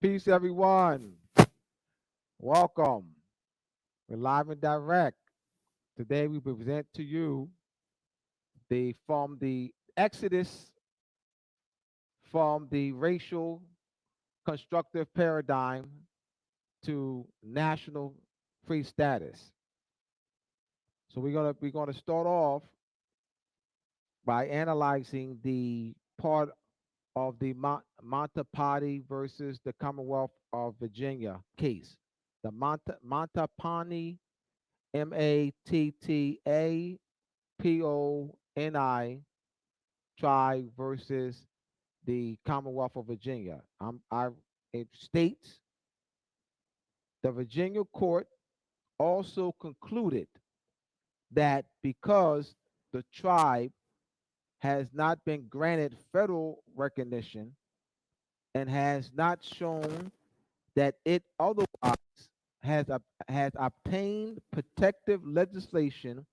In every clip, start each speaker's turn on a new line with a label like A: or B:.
A: Peace, everyone. Welcome. We're live and direct. Today, we present to you the Exodus from the racial constructive paradigm to national free status. So we're gonna start off by analyzing the part of the Montepani versus the Commonwealth of Virginia case. The Montepani Mattaponi tribe versus the Commonwealth of Virginia. It states the Virginia court also concluded that because the tribe has not been granted federal recognition and has not shown that it otherwise has obtained protective legislation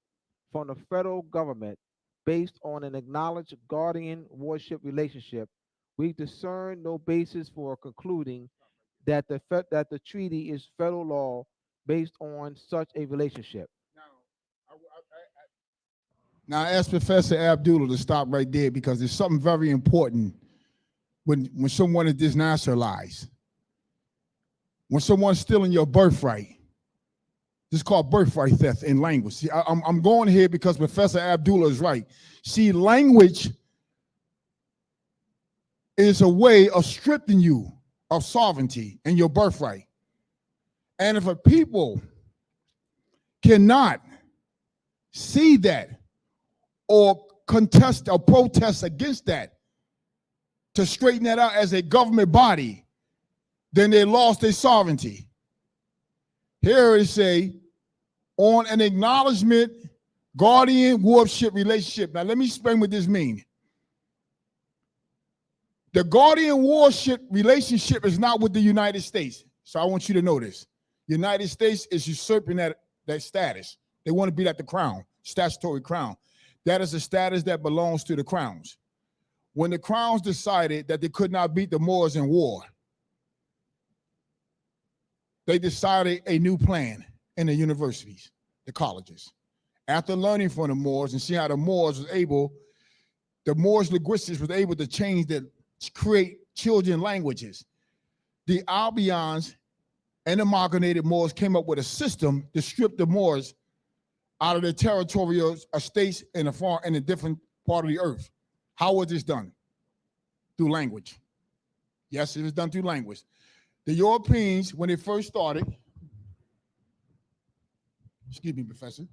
A: from the federal government based on an acknowledged guardian warship relationship, we discern no basis for concluding that the treaty is federal law based on such a relationship.
B: Now, I asked Professor Abdullah to stop right there because there's something very important when someone is denaturalized. When someone's stealing your birthright, this is called birthright theft in language. See, I'm going here because Professor Abdullah is right. See, language is a way of stripping you of sovereignty and your birthright. And if a people cannot see that or contest or protest against that to straighten that out as a government body, then they lost their sovereignty. Here it say, on an acknowledgement, guardian warship relationship. Now let me explain what this means. The guardian warship relationship is not with the United States. So I want you to know this. The United States is usurping that status. They want to be like the crown, statutory crown. That is a status that belongs to the crowns. When the crowns decided that they could not beat the Moors in war, they decided a new plan in the universities, the colleges. After learning from the Moors and see how the Moors linguistics was able to create children languages. The Albions and the Amalgamated Moors came up with a system to strip the Moors out of their territorial estates in a different part of the earth. How was this done? Through language. Yes, it was done through language. The Europeans, when they first started, excuse me, Professor,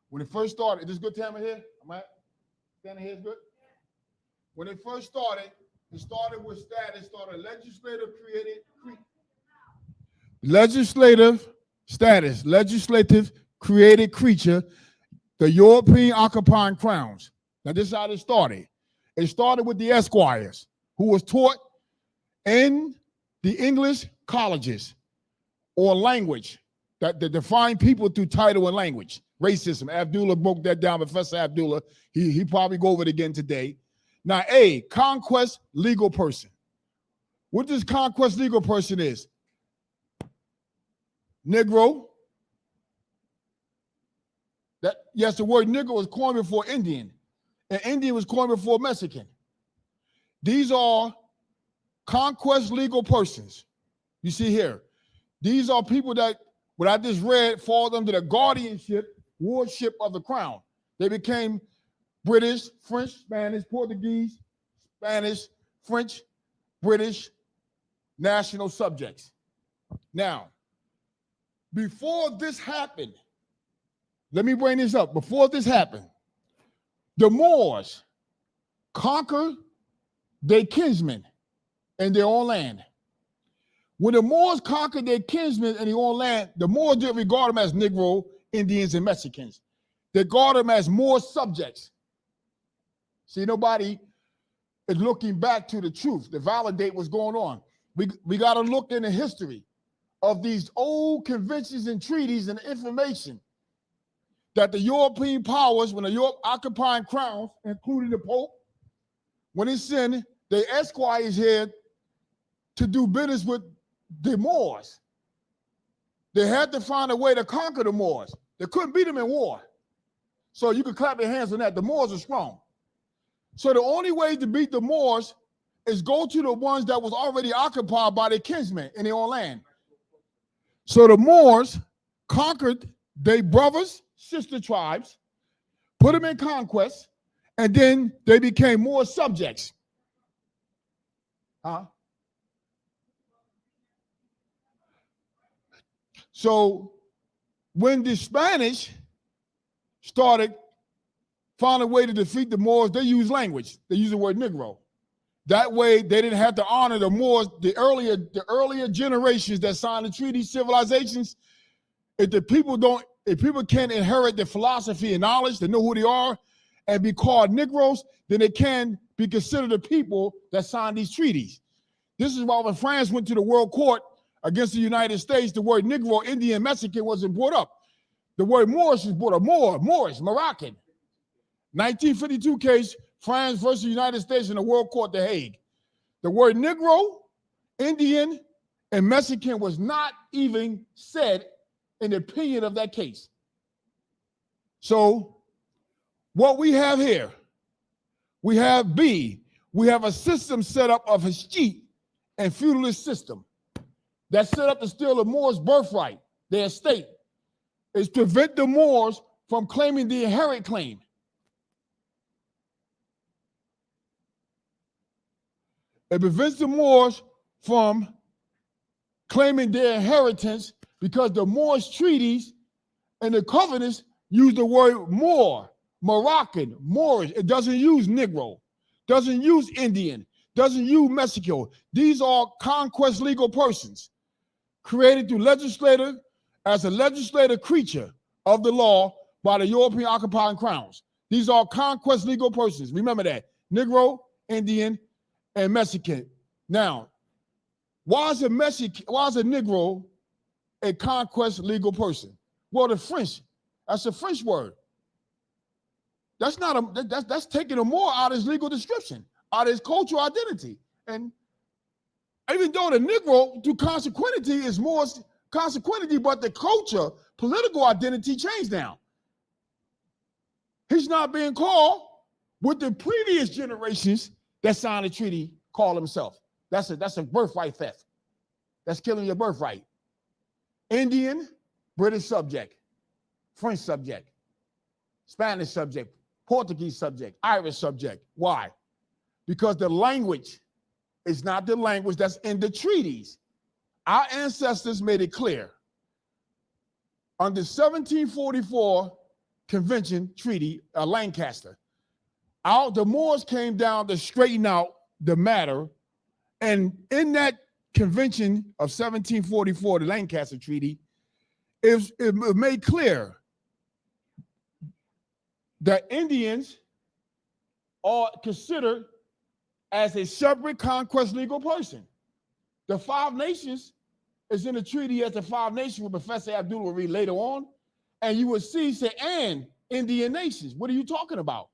B: when they first started, is this good time here? Am I standing here is good? When they first started, it started with status, started legislative created creature, the European occupying crowns. Now this is how it started. It started with the esquires who was taught in the English colleges or language that define people through title and language. Racism. Abdullah broke that down. Professor Abdullah, he probably go over it again today. Now, A, conquest legal person. What this conquest legal person is? Negro. Yes, the word Negro was coined before Indian, and Indian was coined before Mexican. These are conquest legal persons. You see here. These are people that, what I just read, fall under the guardianship, wardship of the crown. They became British, French, Spanish, Portuguese, Spanish, French, British national subjects. Now, before this happened, let me bring this up. Before this happened, the Moors conquered their kinsmen in their own land. When the Moors conquered their kinsmen in their own land, the Moors didn't regard them as Negro, Indians, and Mexicans. They regard them as Moor subjects. See, nobody is looking back to the truth to validate what's going on. We got to look in the history of these old conventions and treaties and information that the European powers, when the Europe occupying crowns, including the Pope, when he sent the esquires here to do business with the Moors. They had to find a way to conquer the Moors. They couldn't beat them in war. So you could clap your hands on that. The Moors are strong. So the only way to beat the Moors is go to the ones that was already occupied by their kinsmen in their own land. So the Moors conquered their brothers, sister tribes, put them in conquest, and then they became Moor subjects. So when the Spanish found a way to defeat the Moors, they used language. They used the word Negro. That way, they didn't have to honor the Moors, the earlier generations that signed the treaty, civilizations. If people can't inherit the philosophy and knowledge, to know who they are, and be called Negroes, then they can be considered the people that signed these treaties. This is why when France went to the World Court against the United States, the word Negro, Indian, Mexican wasn't brought up. The word Moorish was brought up. Moorish, Moroccan. 1952 case, France versus the United States in the World Court, The Hague. The word Negro, Indian, and Mexican was not even said in the opinion of that case. So what we have here, we have a system set up of Hashit and feudalist system that's set up to steal the Moors' birthright, their estate. Is prevent the Moors from claiming the inherent claim. It prevents the Moors from claiming their inheritance because the Moors treaties and the covenants use the word Moor, Moroccan, Moorish. It doesn't use Negro, doesn't use Indian, doesn't use Mexico. These are conquest legal persons created through legislative as a legislative creature of the law by the European occupying crowns. These are conquest legal persons. Remember that. Negro, Indian, and Mexican. Now, why is a Negro a conquest legal person? Well, the French, that's a French word. That's taking a Moor out of his legal description, out of his cultural identity. And even though the Negro, through consequentity, is more consequentity, but the culture, political identity changed now. He's not being called what the previous generations that signed the treaty call himself. That's a birthright theft. That's killing your birthright. Indian, British subject, French subject, Spanish subject, Portuguese subject, Irish subject. Why? Because the language is not the language that's in the treaties. Our ancestors made it clear. Under 1744 Convention Treaty, Lancaster, the Moors came down to straighten out the matter. And in that convention of 1744, the Lancaster Treaty, it made clear that Indians are considered as a separate conquest legal person. The Five Nations is in the treaty as the Five Nations, what Professor Abdul will read later on. And you will see, and Indian nations. What are you talking about?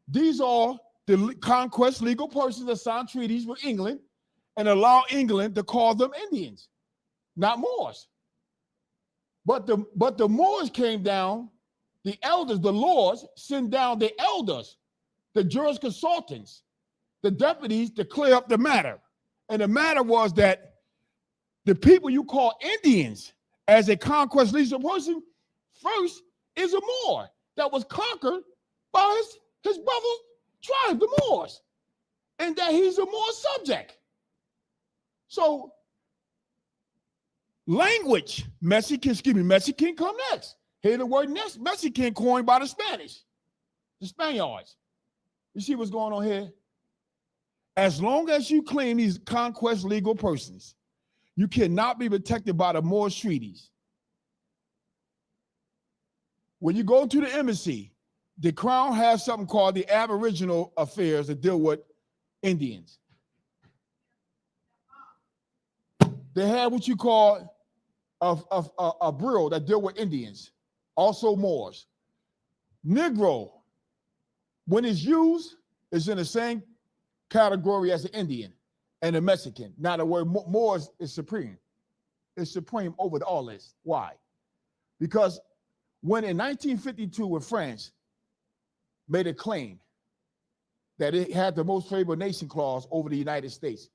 B: These are the conquest legal persons that signed treaties with England and allow England to call them Indians, not Moors. But the Moors came down, the elders, the lords, sent down the elders, the jurisconsultants, the deputies to clear up the matter. And the matter was that the people you call Indians as a conquest legal person first is a Moor that was conquered by his brother tribe, the Moors, and that he's a Moor subject. So language, Mexican come next. Here the word Mexican coined by the Spanish, the Spaniards. You see what's going on here? As long as you claim these conquest legal persons, you cannot be protected by the Moorish treaties. When you go to the embassy, the crown has something called the Aboriginal Affairs that deal with Indians. They have what you call a bureau that deal with Indians, also Moors. Negro, when it's used, is in the same category as the Indian. and the Mexican. Now the word Moors is supreme. It's supreme over all this. Why? Because when in 1952, when France made a claim that it had the most favored nation clause over the United States,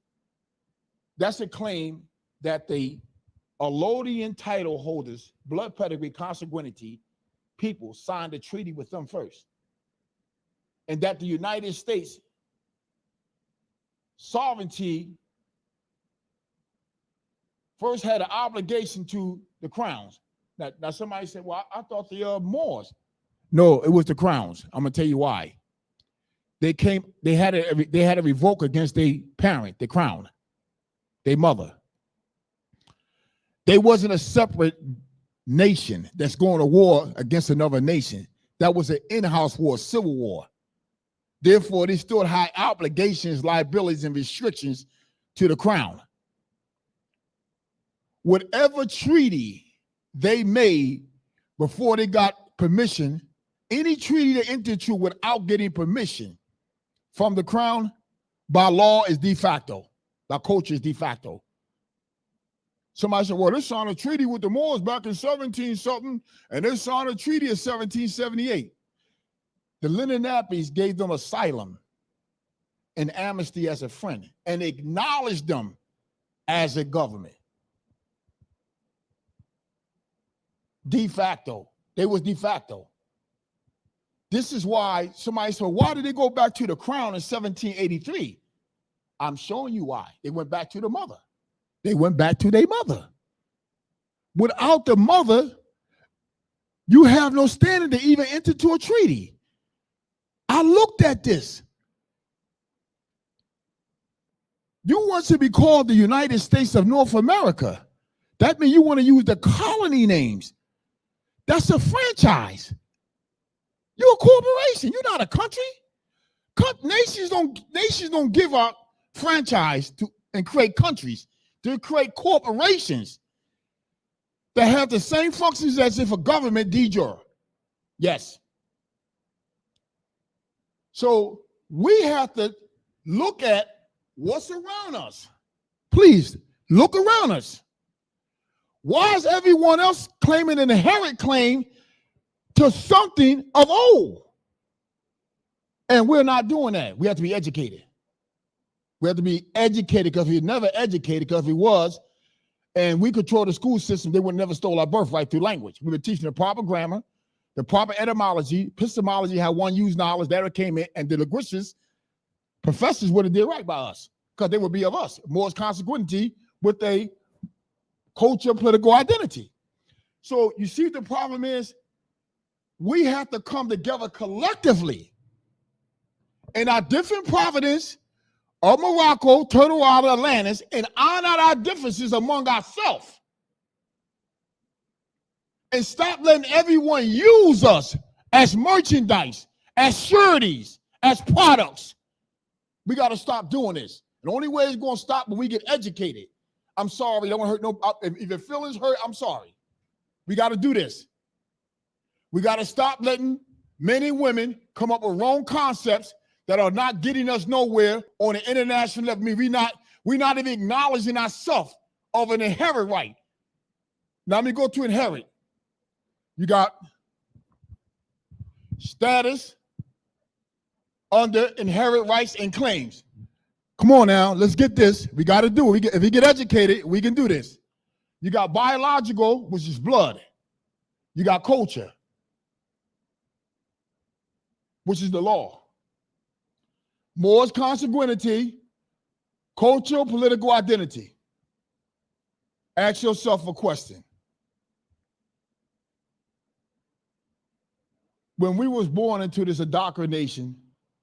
B: that's a claim that the allodian title holders, blood pedigree, consanguinity people signed a treaty with them first. And that the United States sovereignty first had an obligation to the crowns. Now somebody said, well, I thought the Moors. No, it was the crowns. I'm gonna tell you why. They had a revoke against their parent, the crown, their mother. They wasn't a separate nation that's going to war against another nation. That was an in-house war, civil war. Therefore, they still had obligations, liabilities, and restrictions to the crown. Whatever treaty they made before they got permission, any treaty they entered into without getting permission from the crown, by law is de facto. By culture is de facto. Somebody said, well, they signed a treaty with the Moors back in 17-something, and they signed a treaty in 1778. The Lenape gave them asylum and amnesty as a friend and acknowledged them as a government. De facto. They was de facto. This is why somebody said, why did they go back to the crown in 1783? I'm showing you why. They went back to the mother. They went back to their mother. Without the mother, you have no standing to even enter into a treaty. I looked at this. You want to be called the United States of North America. That means you want to use the colony names. That's a franchise. You're a corporation. You're not a country. Nations don't give up franchise to and create countries. To create corporations that have the same functions as if a government de jure. Yes. So we have to look at what's around us. Please look around us. Why is everyone else claiming an inherent claim to something of old? And we're not doing that. We have to be educated. We have to be educated, because we're never educated, because we was, and we control the school system, they would never stole our birthright through language. We were teaching the proper grammar, the proper etymology, epistemology, how one used knowledge, that came in, and the linguistics professors would have did right by us, because they would be of us. Moors consanguinity with a culture, political identity. So you see, the problem is we have to come together collectively in our different providence of Morocco, Turtle Island, Atlantis, and iron out our differences among ourselves. And stop letting everyone use us as merchandise, as sureties, as products. We got to stop doing this. The only way it's going to stop when we get educated. I'm sorry, don't hurt no. If your feelings hurt, I'm sorry. We got to do this. We got to stop letting men and women come up with wrong concepts that are not getting us nowhere on an international level. I mean, we're not even acknowledging ourselves of an inherent right. Now let me go to inherit. You got status under inherent rights and claims. Come on now, let's get this. We got to do it. If we get educated, we can do this. You got biological, which is blood. You got culture, which is the law. Moors consanguinity, cultural, political identity. Ask yourself a question. When we was born into this indoctrination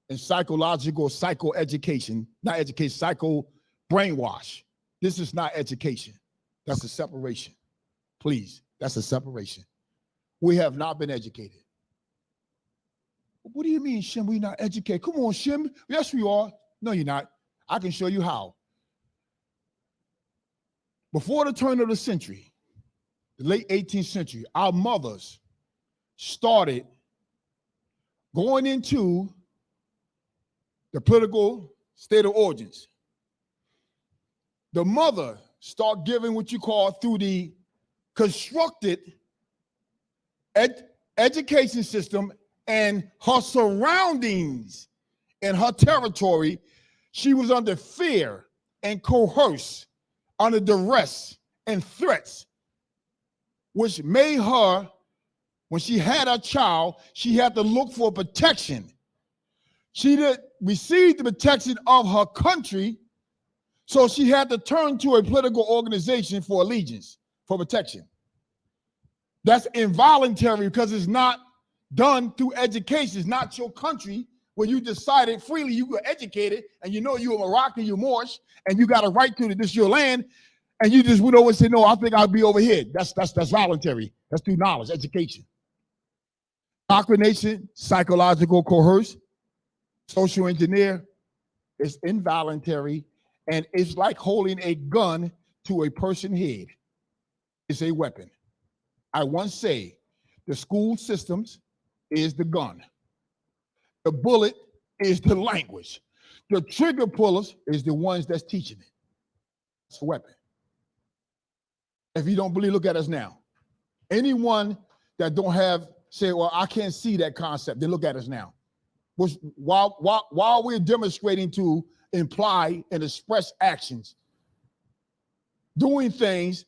B: and psychological psycho-education, not education, psycho brainwash, this is not education. That's a separation. Please, that's a separation. We have not been educated. What do you mean, Shem, we not educated? Come on, Shem. Yes, we are. No, you're not. I can show you how. Before the turn of the century, the late 18th century, our mothers started going into the political state of origins. the mother start giving what you call through the constructed education system and her surroundings and her territory, she was under fear and coerced, under duress and threats, which made her, when she had a child, she had to look for protection. She didn't receive the protection of her country, so she had to turn to a political organization for allegiance, for protection. That's involuntary because it's not done through education. It's not your country where you decided freely, you were educated, and you know you're a Moroccan, you're Moorish, and you got a right to this your land, and you just went over and said, no, I think I'll be over here. That's voluntary. That's through knowledge, education. Indoctrination, psychological coerce, social engineer is involuntary, and it's like holding a gun to a person's head. It's a weapon. I once say the school systems is the gun. The bullet is the language. The trigger pullers is the ones that's teaching it. It's a weapon. If you don't believe, look at us now. Anyone that don't have, say, well, I can't see that concept, then look at us now. While we're demonstrating to imply and express actions, doing things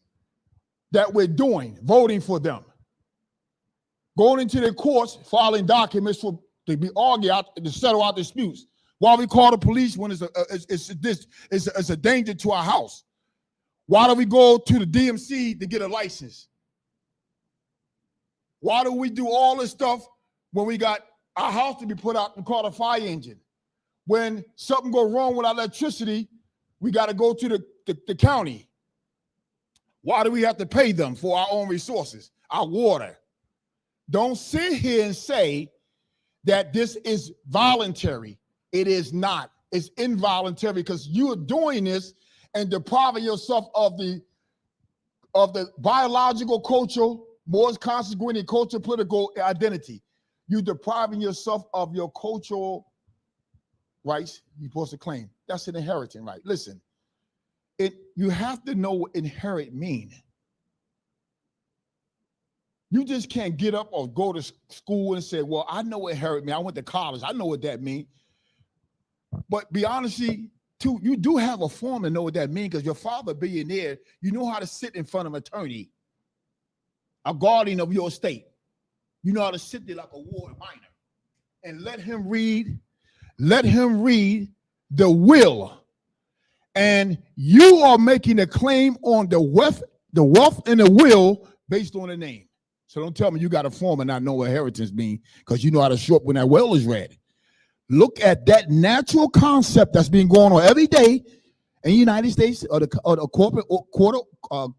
B: that we're doing, voting for them, going into the courts, filing documents to be argued out, to settle out disputes, while we call the police when it's a danger to our house. Why do we go to the DMC to get a license? Why do we do all this stuff when we got our house to be put out and call a fire engine? When something go wrong with our electricity, we got to go to the county. Why do we have to pay them for our own resources, our water? Don't sit here and say that this is voluntary. It is not. It's involuntary because you are doing this and depriving yourself of the biological, cultural, more consequently cultural, political identity. You're depriving yourself of your cultural rights you're supposed to claim. That's an inheriting right. Listen, you have to know what inherit mean. You just can't get up or go to school and say, well, I know what inherit mean. I went to college. I know what that means. But be honest, too, you do have a form to know what that means because your father, billionaire, you know how to sit in front of an attorney, a guardian of your estate. You know how to sit there like a ward minor and let him read the will. And you are making a claim on the wealth and the will based on the name. So don't tell me you got a form and not know what inheritance means because you know how to show up when that will is read. Look at that natural concept that's been going on every day in the United States or the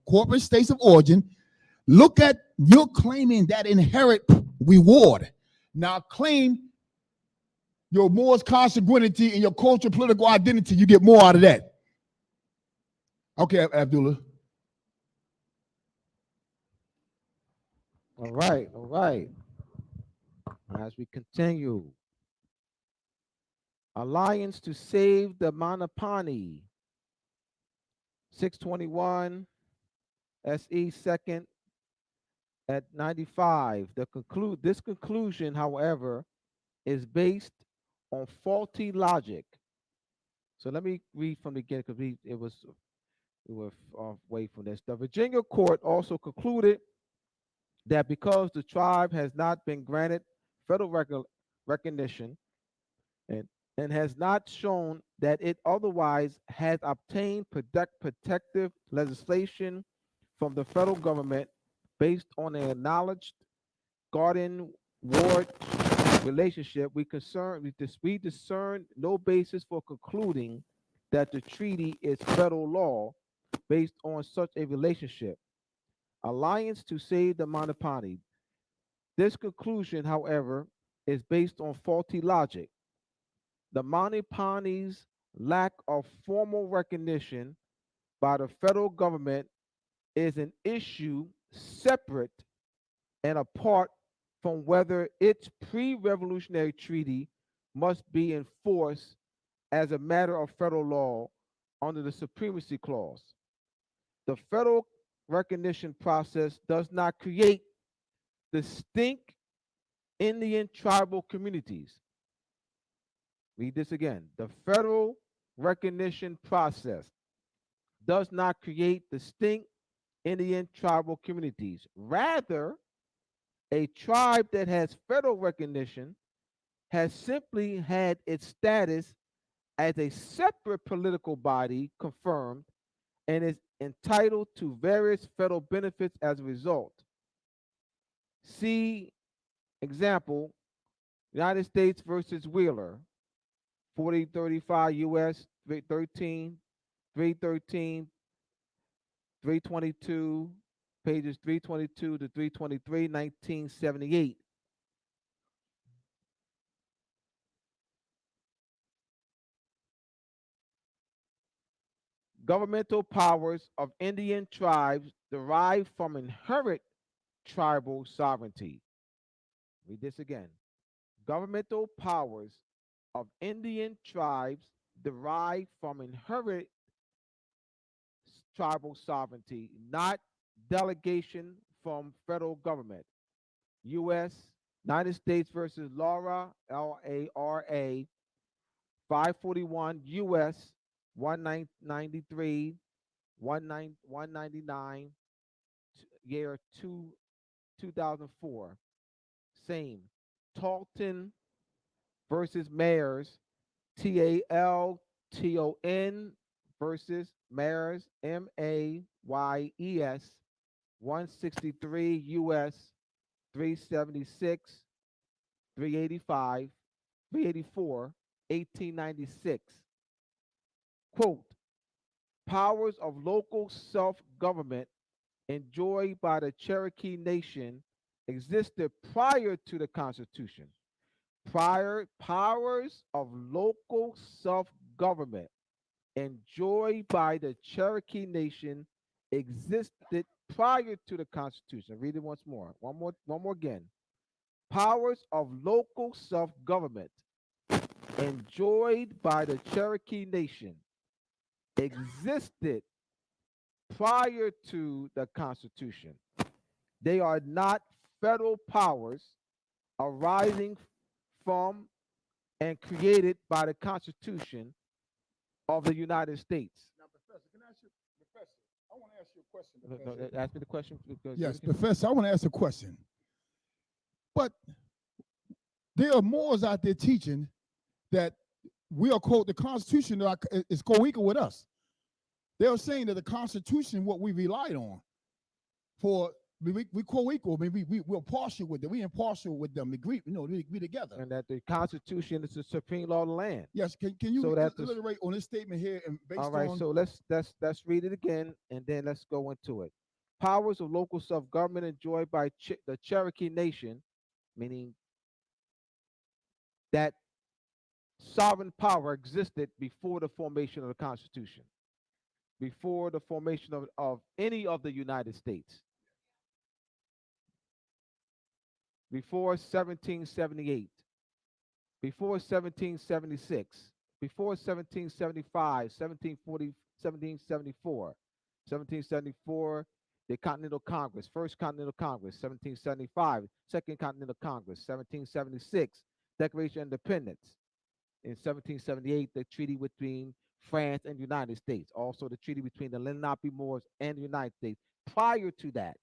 B: corporate states of origin. Look at, you're claiming that inherit reward. Now claim your more consequentity and your cultural political identity. You get more out of that. Okay, Abdullah.
A: All right, all right. As we continue, Alliance to Save the Manapani, 621 SE second at 95. This conclusion, however, is based on faulty logic. So let me read from the beginning because we were away from this. The Virginia court also concluded that because the tribe has not been granted federal recognition and has not shown that it otherwise has obtained protective legislation from the federal government based on an acknowledged guardian ward relationship, we discern no basis for concluding that the treaty is federal law based on such a relationship. Alliance to Save the Manapani. This conclusion, however, is based on faulty logic. The Manapani's lack of formal recognition by the federal government is an issue separate and apart from whether its pre-revolutionary treaty must be enforced as a matter of federal law under the Supremacy Clause. The federal recognition process does not create distinct Indian tribal communities. Read this again. The federal recognition process does not create distinct Indian tribal communities. Rather, a tribe that has federal recognition has simply had its status as a separate political body confirmed and is entitled to various federal benefits as a result. See example, United States versus Wheeler, 4035 US 13, 313, 322, pages 322 to 323, 1978. Governmental powers of Indian tribes derive from inherent tribal sovereignty. Read this again. Governmental powers of Indian tribes derive from inherent tribal sovereignty, not delegation from federal government. U.S. United States versus Laura, Lara, 541 U.S. 193, 199, year 2004. Same. Talton versus Mayors, Talton versus Mayors, Mayes, 163 U.S. 376, 385, 384, 1896. Quote, powers of local self-government enjoyed by the Cherokee Nation existed prior to the Constitution. Prior powers of local self-government enjoyed by the Cherokee Nation existed prior to the Constitution. Read it once more. One more again. Powers of local self-government enjoyed by the Cherokee Nation existed prior to the Constitution. They are not federal powers arising from and created by the Constitution of the United States.
B: Now, Professor, can I ask you, Professor? I want to ask you a question.
A: No,
B: Professor.
A: ask me the question.
B: Yes, Professor, I want to ask a question. But there are Moors out there teaching that we are, quote, the Constitution is co-equal with us. They are saying that the Constitution, what we relied on for, we co-equal. I mean, we're partial with them. We impartial with them. We together.
A: And that the Constitution is the supreme law of the land.
B: Yes. Can you
A: So
B: iterate on this statement here and based on?
A: All right. So let's read it again, and then let's go into it. Powers of local self-government enjoyed by the Cherokee Nation, meaning that sovereign power existed before the formation of the Constitution, before the formation of any of the United States, before 1778, before 1776, before 1775, 1740, 1774, 1774, the Continental Congress, First Continental Congress, 1775, Second Continental Congress, 1776, Declaration of Independence. In 1778, the treaty between France and the United States, also the treaty between the Lenape Moors and the United States. Prior to that,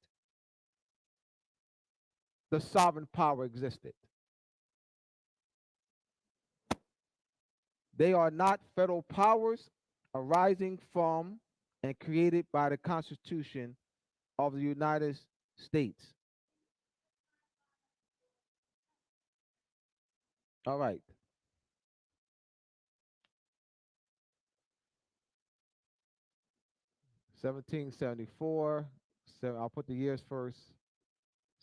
A: the sovereign power existed. They are not federal powers arising from and created by the Constitution of the United States. All right. $1774. I'll put the years first.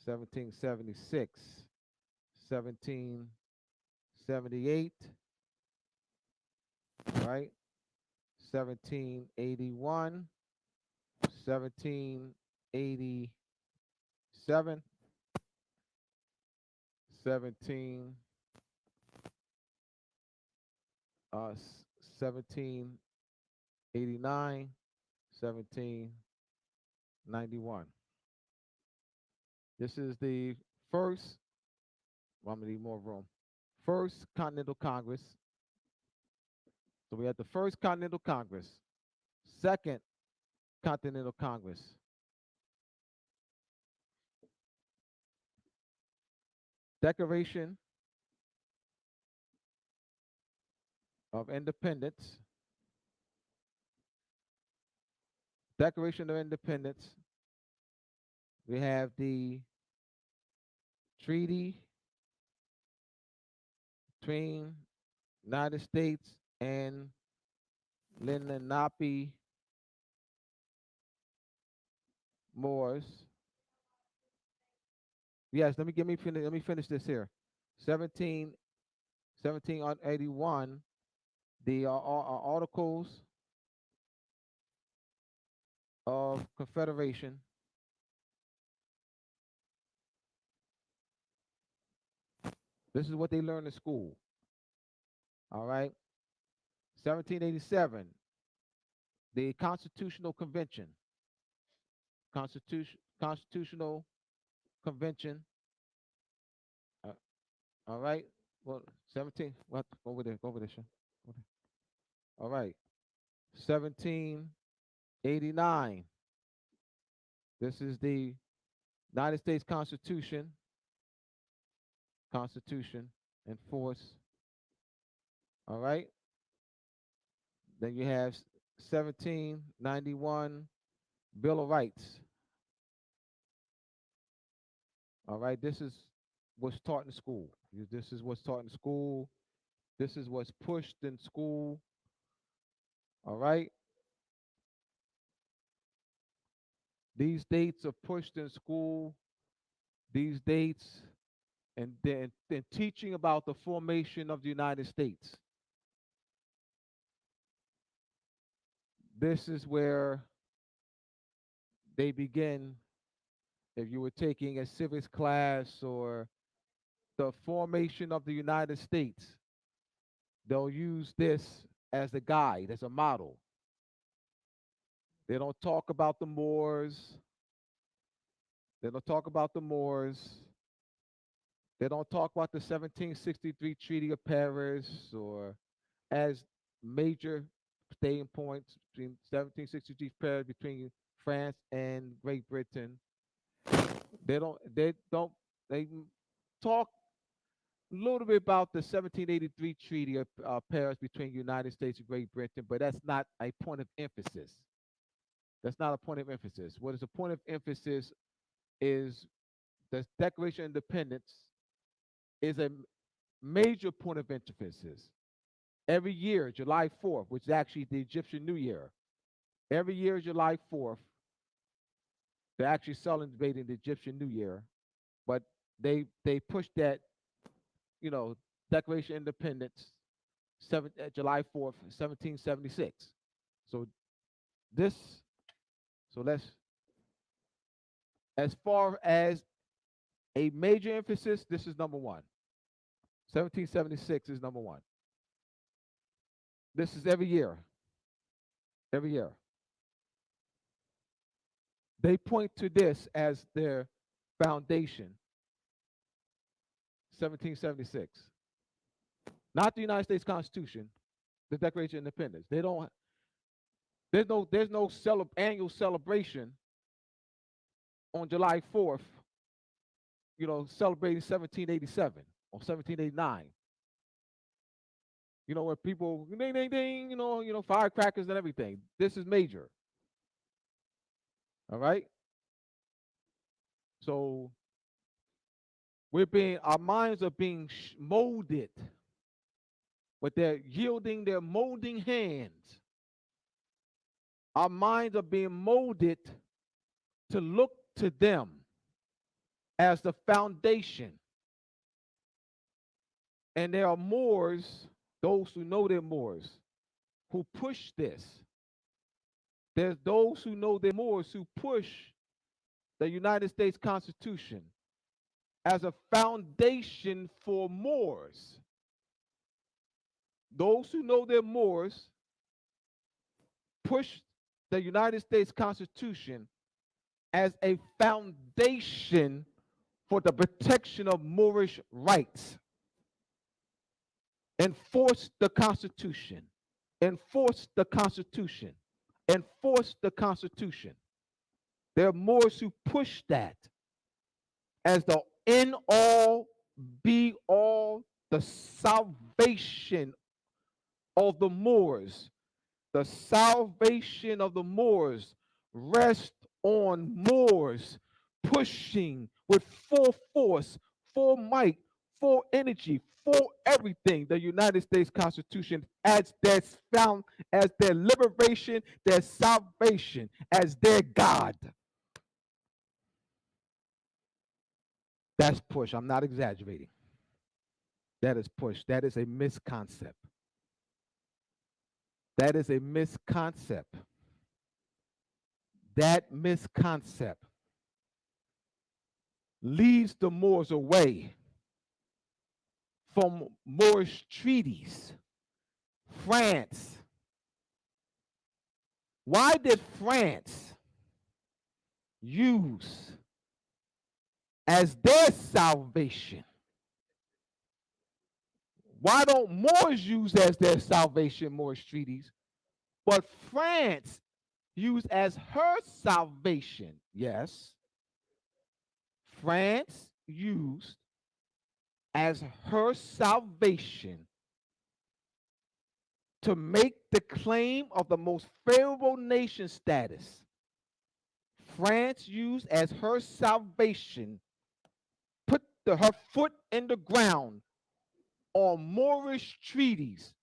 A: 1776, 1778, right? 1781, 1787, 17 17 89, 1791. This is the first, well, I'm going to need more room. First Continental Congress. So we had the first Continental Congress, second Continental Congress, Declaration of Independence, Declaration of Independence. We have the treaty between United States and Lenape Moors. Yes, let me finish this here. 17 1781, the Articles of Confederation. This is what they learn in school. All right. 1787, the Constitutional Convention. Constitutional Convention. Uh, all right. Well, 17. What? Go over there. Go over there, Sean. Over there. All right. 1789. This is the United States Constitution. Constitution in force. All right. Then you have 1791 Bill of Rights. All right. This is what's taught in school. This is what's taught in school. This is what's pushed in school. All right. These dates are pushed in school. These dates and then teaching about the formation of the United States. This is where they begin. If you were taking a civics class or the formation of the United States, they'll use this as a guide, as a model. They don't talk about the Moors. They don't talk about the Moors. They don't talk about the 1763 Treaty of Paris or as major staying points between 1763 Paris between France and Great Britain. They talk a little bit about the 1783 Treaty of Paris between the United States and Great Britain, but that's not a point of emphasis. That's not a point of emphasis. What is a point of emphasis is the Declaration of Independence is a major point of emphasis. Every year, July 4th, which is actually the Egyptian New Year, every year, July 4th, they're actually celebrating the Egyptian New Year, but they push that, Declaration of Independence, July 4th, 1776. So this, so let's, as far as a major emphasis, this is number one. 1776 is number one. This is every year. Every year. They point to this as their foundation. 1776. Not the United States Constitution, the Declaration of Independence. They don't. There's no annual celebration on July 4th. Celebrating 1787 or 1789. Where people ding ding ding, firecrackers and everything. This is major. All right. So our minds are being molded, but they're yielding their molding hands. Our minds are being molded to look to them as the foundation. And there are Moors, those who know they're Moors, who push this. There's those who know they're Moors who push the United States Constitution as a foundation for Moors. Those who know they're Moors pushed the United States Constitution as a foundation for the protection of Moorish rights. Enforce the Constitution. Enforce the Constitution. Enforce the Constitution. There are Moors who push that as the end all, be all, the salvation of the Moors. The salvation of the Moors rests on Moors pushing with full force, full might, full energy, full everything the United States Constitution as their found, as their liberation, their salvation, as their God. That's push. I'm not exaggerating. That is push. That is a misconcept. That is a misconcept. That misconcept leads the Moors away from Moorish treaties. France. Why did France use as their salvation? Why don't Moors use as their salvation Moorish treaties, but France used as her salvation? Yes, France used as her salvation to make the claim of the most favorable nation status. France used as her salvation, put her foot in the ground on Moorish treaties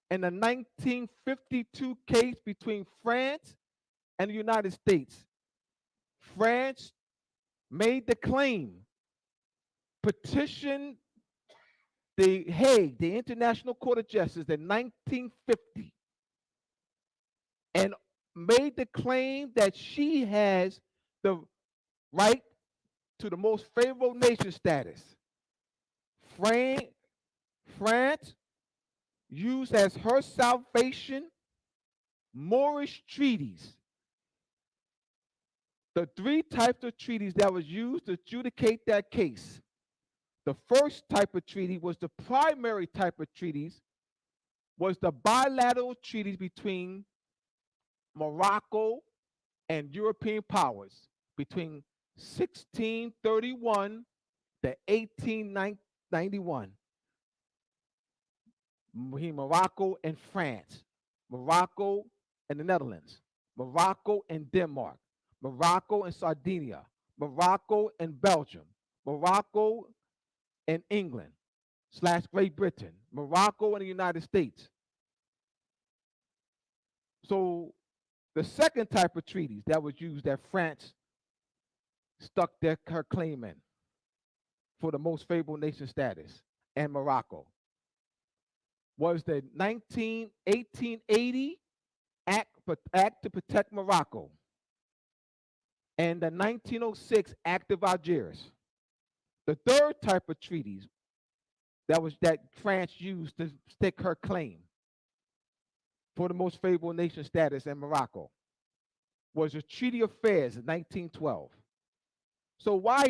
A: in the 1952 case between France and the United States. France made the claim, petitioned the Hague, the International Court of Justice, in 1950, and made the claim that she has the right to the most favorable nation status. France used as her salvation Moorish treaties. The three types of treaties that was used to adjudicate that case. The first type of treaty was the primary type of treaties, was the bilateral treaties between Morocco and European powers between 1631 to 1891. Morocco and France, Morocco and the Netherlands, Morocco and Denmark, Morocco and Sardinia, Morocco and Belgium, Morocco and England / Great Britain, Morocco and the United States. So the second type of treaties that was used that France stuck her claim in for the most favorable nation status and Morocco was the 1880 Act to Protect Morocco and the 1906 Act of Algiers. The third type of treaties that France used to stick her claim for the most favorable nation status in Morocco was the Treaty of Fez in 1912. So why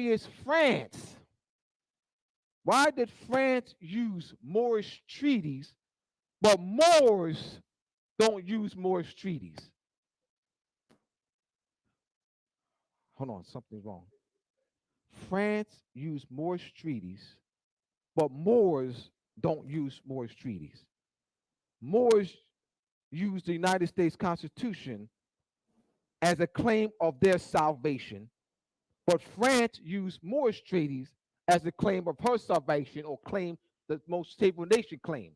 A: did France use Moorish treaties, but Moors don't use Moorish treaties? Hold on, something's wrong. France used Moorish treaties, but Moors don't use Moorish treaties. Moors use the United States Constitution as a claim of their salvation, but France used Moorish treaties as a claim of her salvation or claim the most stable nation claim.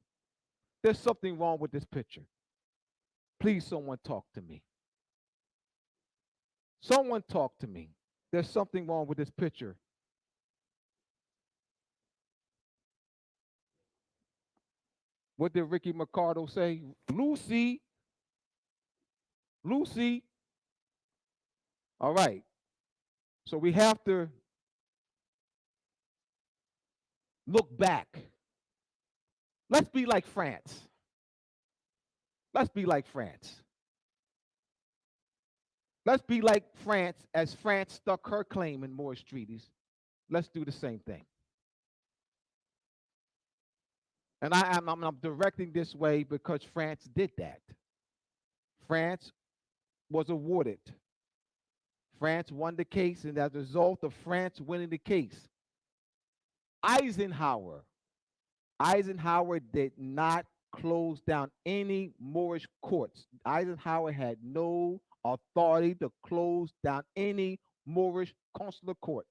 A: There's something wrong with this picture. Please, someone talk to me. Someone talk to me. There's something wrong with this picture. What did Ricky Mercado say? Lucy. All right. So we have to look back. Let's be like France. Let's be like France. Let's be like France, as France stuck her claim in Moorish treaties. Let's do the same thing. And I'm directing this way because France did that. France was awarded. France won the case, and as a result of France winning the case, Eisenhower Eisenhower did not close down any Moorish courts. Eisenhower had no authority to close down any Moorish consular court.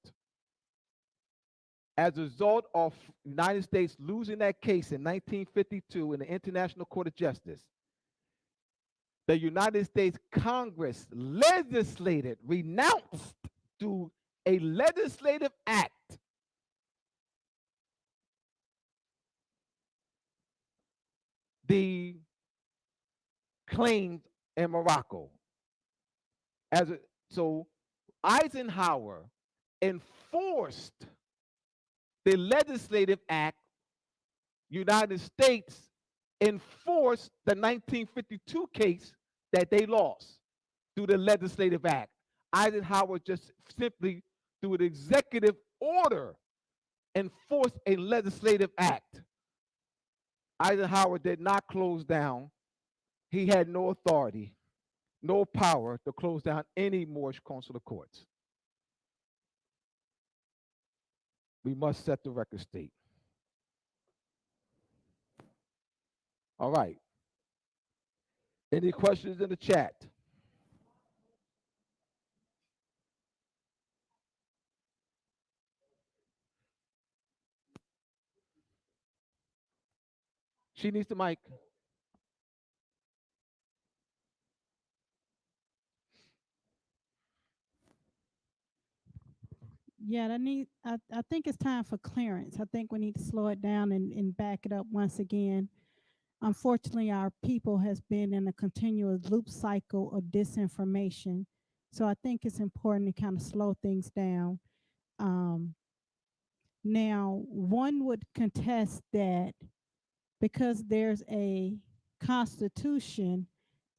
A: As a result of United States losing that case in 1952 in the International Court of Justice, the United States Congress legislated, renounced through a legislative act the claims in Morocco. So Eisenhower enforced the legislative act. United States enforced the 1952 case that they lost through the legislative act. Eisenhower just simply, through an executive order, enforced a legislative act. Eisenhower did not close down. He had no authority, no power to close down any Moorish consular courts. We must set the record straight. All right. Any questions in the chat? She needs the mic.
C: Yeah, I think it's time for clearance. I think we need to slow it down and back it up once again. Unfortunately, our people has been in a continuous loop cycle of disinformation. So I think it's important to kind of slow things down. Now, one would contest that because there's a constitution,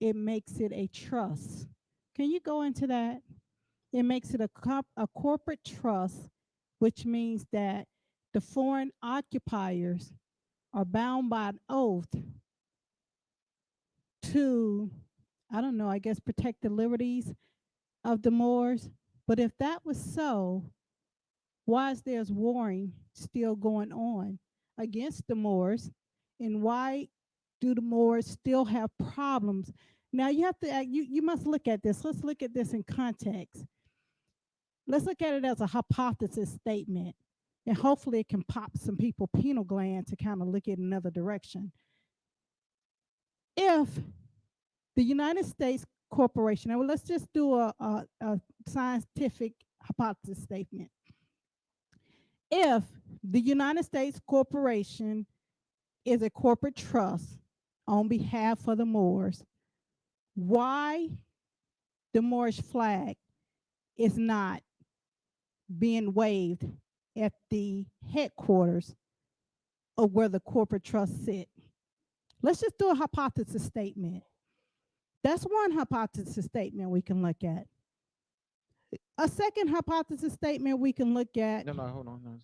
C: it makes it a trust. Can you go into that? It makes it a corporate trust, which means that the foreign occupiers are bound by an oath to, I don't know, I guess protect the liberties of the Moors. But if that was so, why is there's warring still going on against the Moors? And why do the Moors still have problems? Now you have to you must look at this. Let's look at this in context. Let's look at it as a hypothesis statement. And hopefully it can pop some people penal gland to kind of look at another direction. If the United States Corporation, well, let's just do a scientific hypothesis statement. If the United States Corporation is a corporate trust on behalf of the Moors, why the Moorish flag is not being waved at the headquarters of where the corporate trust sit? Let's just do a hypothesis statement. That's one hypothesis statement we can look at. A second hypothesis statement we can look at.
A: No, hold on. No.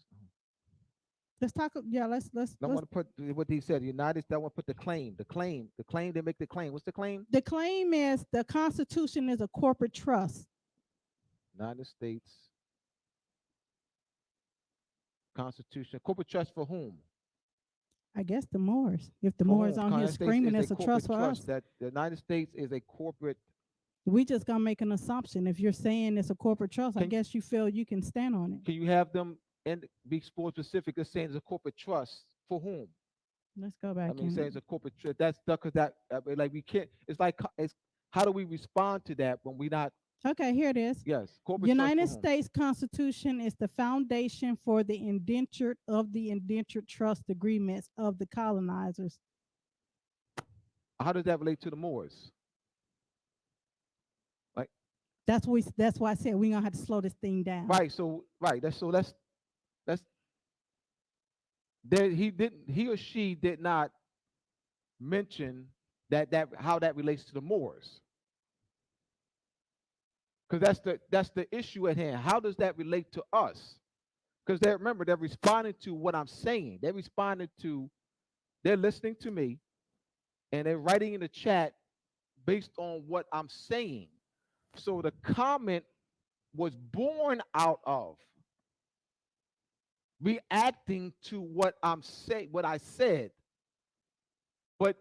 C: Let's talk. Yeah, let's.
A: I want to put what he said. The United States. I want to put the claim. They make the claim. What's the claim?
C: The claim is the Constitution is a corporate trust.
A: United States Constitution, corporate trust for whom?
C: I guess the Moors. If the Moors on here screaming, it's a trust for us.
A: That the United States is a corporate.
C: We just gonna make an assumption. If you're saying it's a corporate trust, I guess you feel you can stand on it.
A: Can you have them and be more specific? They're saying it's a corporate trust for whom?
C: Let's go back.
A: I mean, saying it's a corporate trust. That's because that like we can't. It's like how do we respond to that when we not?
C: Okay, here it is.
A: Yes, corporate
C: United States Constitution is the foundation for the indentured trust agreements of the colonizers.
A: How does that relate to the Moors? Like
C: that's why I said we're gonna have to slow this thing down.
A: Right. So let's there he or she did not mention that how that relates to the Moors. Because that's the issue at hand. How does that relate to us? Because they remember they're responding to what I'm saying. They're responding to, they're listening to me and they're writing in the chat based on what I'm saying. So the comment was born out of reacting to what what I said. But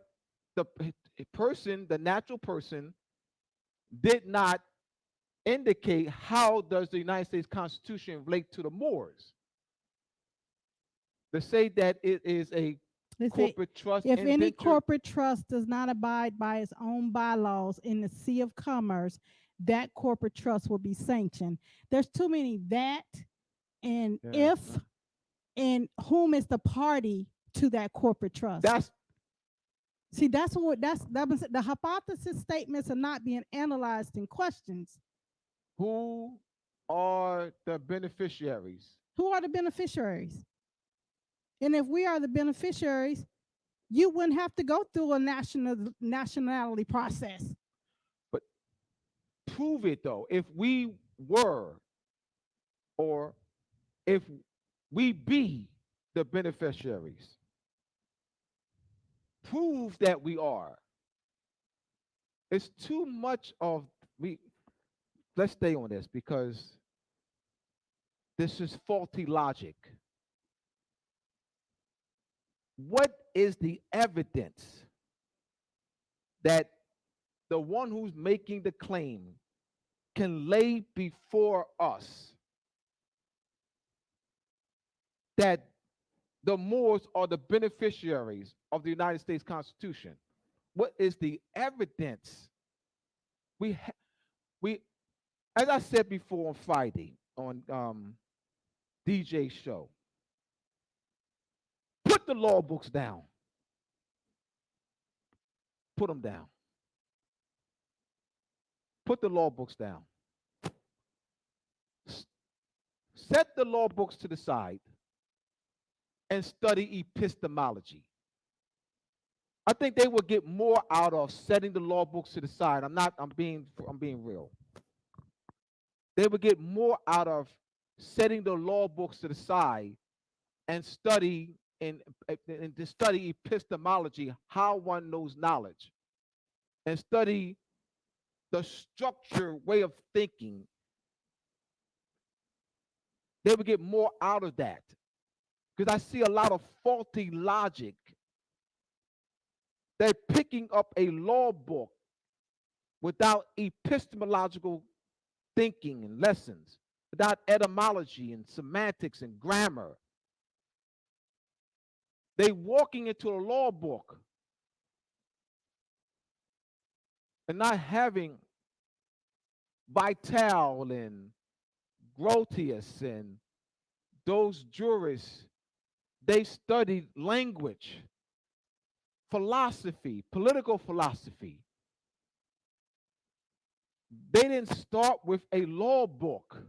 A: the person, the natural person, did not indicate how does the United States Constitution relate to the Moors. To say that it is a
C: They say,
A: corporate trust
C: if any
A: indenture,
C: corporate trust does not abide by its own bylaws in the sea of commerce, that corporate trust will be sanctioned. There's too many that and
A: Yeah.
C: if and whom is the party to that corporate trust.
A: that's
C: See, that's what that was the hypothesis statements are not being analyzed in questions.
A: who are the beneficiaries.
C: Who are the beneficiaries? And if we are the beneficiaries, you wouldn't have to go through a nationality process.
A: But prove it though. If we were, or if we be the beneficiaries, prove that we are. It's too much of we. Let's stay on this because this is faulty logic. What is the evidence that the one who's making the claim can lay before us that the Moors are the beneficiaries of the United States Constitution? What is the evidence? We, as I said before on Friday on DJ show, put the law books down. Put them down. Put the law books down. Set the law books to the side and study epistemology. I think they will get more out of setting the law books to the side. I'm being real. They would get more out of setting the law books to the side and study and to study epistemology, how one knows knowledge, and study the structure way of thinking. They would get more out of that because I see a lot of faulty logic. They're picking up a law book without epistemological thinking and lessons, without etymology and semantics and grammar. They walking into a law book and not having Vital and Grotius and those jurists. They studied language, philosophy, political philosophy. They didn't start with a law book.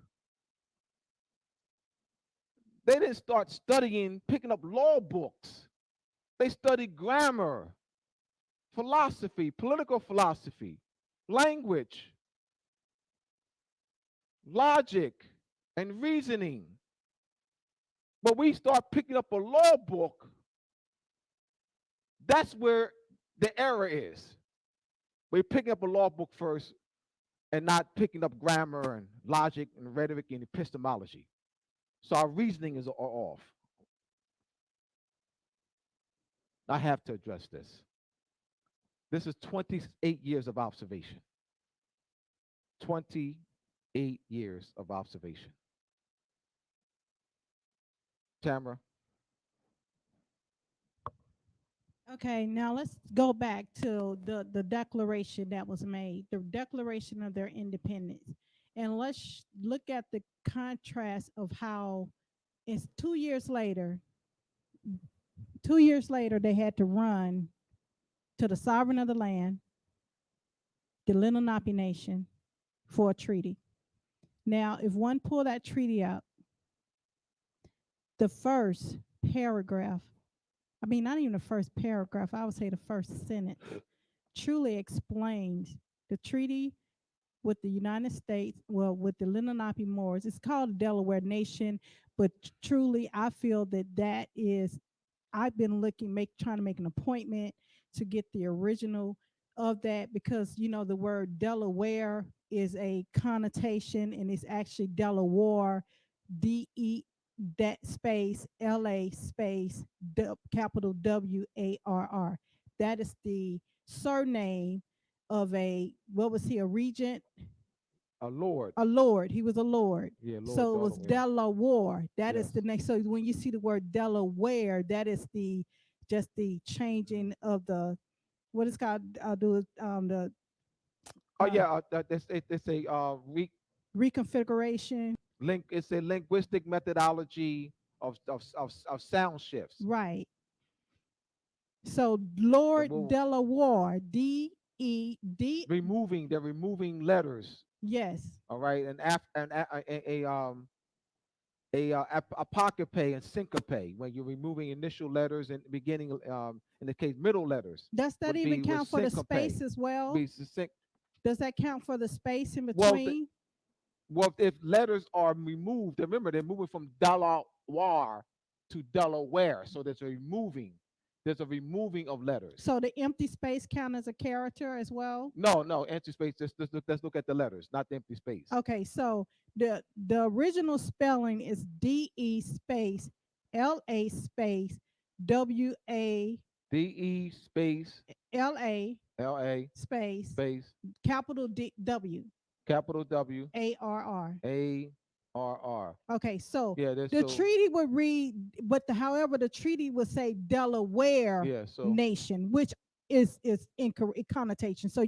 A: They didn't start studying, picking up law books. They studied grammar, philosophy, political philosophy, language, logic, and reasoning. But we start picking up a law book, that's where the error is. We're picking up a law book first and not picking up grammar and logic and rhetoric and epistemology. So our reasoning is off. I have to address this. This is 28 years of observation. 28 years of observation. Tamara?
C: Okay, now let's go back to the declaration that was made, the Declaration of their Independence. And let's look at the contrast of how it's 2 years later. 2 years later, they had to run to the sovereign of the land, the Lenape Nation, for a treaty. Now, if one pull that treaty up, the first paragraph, I mean, not even the first paragraph, I would say the first sentence, truly explains the treaty with the United States, well, with the Lenape Moors. It's called the Delaware Nation, but truly, I feel that that is. I've been trying to make an appointment to get the original of that because the word Delaware is a connotation and it's actually Delaware, DE that space LA space capital WARR. That is the surname of what was he, a regent?
A: A lord.
C: A lord. He was a lord.
A: Yeah, Lord
C: So it was
A: Delaware.
C: Delaware. That is
A: Yes.
C: the next. So when you see the word Delaware, that is just the changing of the what is called the
A: Oh
C: uh,
A: yeah, it's a
C: reconfiguration.
A: it's a linguistic methodology of sound shifts.
C: Right. So Lord
A: Remove
C: Delaware, DED.
A: they're removing letters.
C: Yes.
A: All right, and apocryphe and syncope when you're removing initial letters and beginning in the case middle letters
C: Does that
A: would
C: even
A: be with
C: count for the
A: syncope.
C: space as well?
A: Be sync.
C: Does that count for the space in
A: Well,
C: between?
A: well, if letters are removed, remember they're moving from Delaware to Delaware, so there's a removing. There's a removing of letters.
C: So the empty space count as a character as well?
A: No, empty space. Just let's look at the letters, not the empty space.
C: Okay, so the original spelling is DE space LA space WA
A: DE space
C: LA
A: LA
C: space
A: space
C: capital W
A: capital W
C: ARR.
A: ARR.
C: Okay, so
A: Yeah, there's
C: the
A: so
C: treaty would read, however, the treaty would say Delaware
A: yeah, so
C: Nation, which is incorrect connotation. So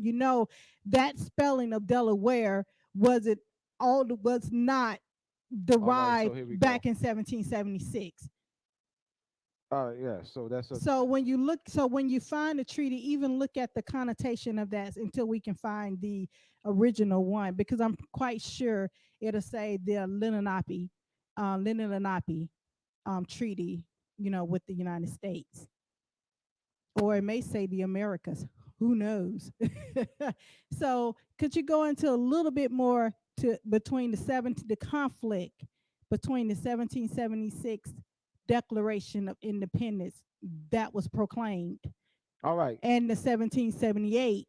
C: that spelling of Delaware was not
A: all right, so
C: derived
A: here we
C: back
A: go.
C: in 1776.
A: Yeah, so that's a
C: So when you find the treaty, even look at the connotation of that until we can find the original one, because I'm quite sure it'll say the Lenape treaty, with the United States, or it may say the Americas. Who knows? So could you go into a little bit more between the conflict between the 1776 Declaration of Independence that was proclaimed
A: all right.
C: and the 1778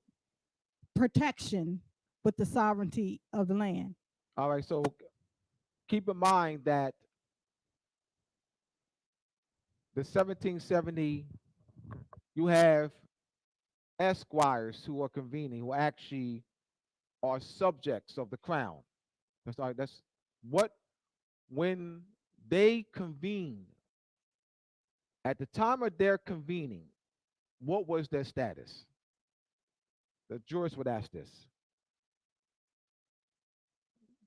C: protection with the sovereignty of the land?
A: All right, so keep in mind that the 1770 you have esquires who are convening who actually are subjects of the crown. That's what when they convene at the time of their convening, what was their status? The jurors would ask this.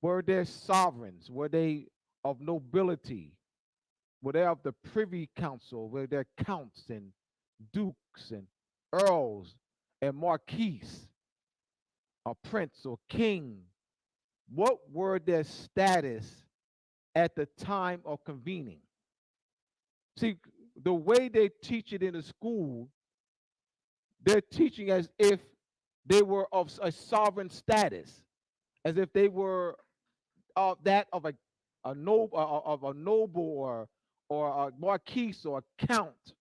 A: Were they sovereigns? Were they of nobility? Were they of the privy council? Were there counts and dukes and earls and marquis, or prince or king? What were their status at the time of convening? See, the way they teach it in the school, they're teaching as if they were of a sovereign status, as if they were that of a noble of a noble or a marquis or a count.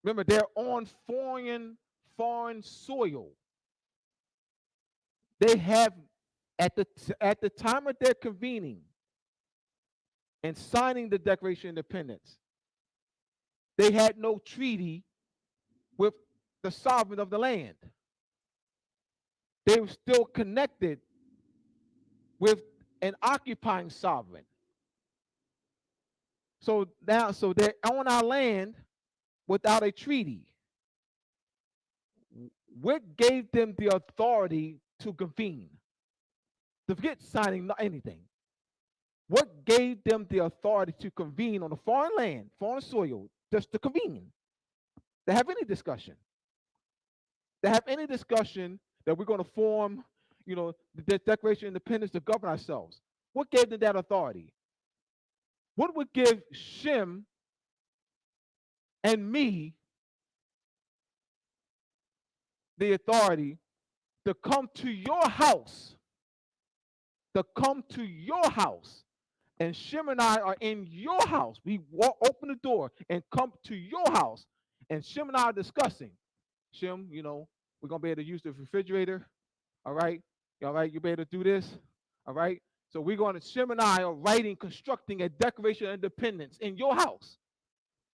A: Remember, they're on foreign soil. They have at the time of their convening and signing the Declaration of Independence, they had no treaty with the sovereign of the land. They were still connected with an occupying sovereign. So they're on our land without a treaty. What gave them the authority to convene? To forget signing anything. What gave them the authority to convene on a foreign land, foreign soil, just to convene? To have any discussion. To have any discussion that we're going to form, the Declaration of Independence to govern ourselves. What gave them that authority? What would give Shem and me the authority to come to your house, and Shem and I are in your house. We open the door and come to your house, and Shem and I are discussing. Shem, we're gonna be able to use the refrigerator. All right, all right, you be able to do this. All right. So we're going to Shem and I are writing, constructing a Declaration of Independence in your house.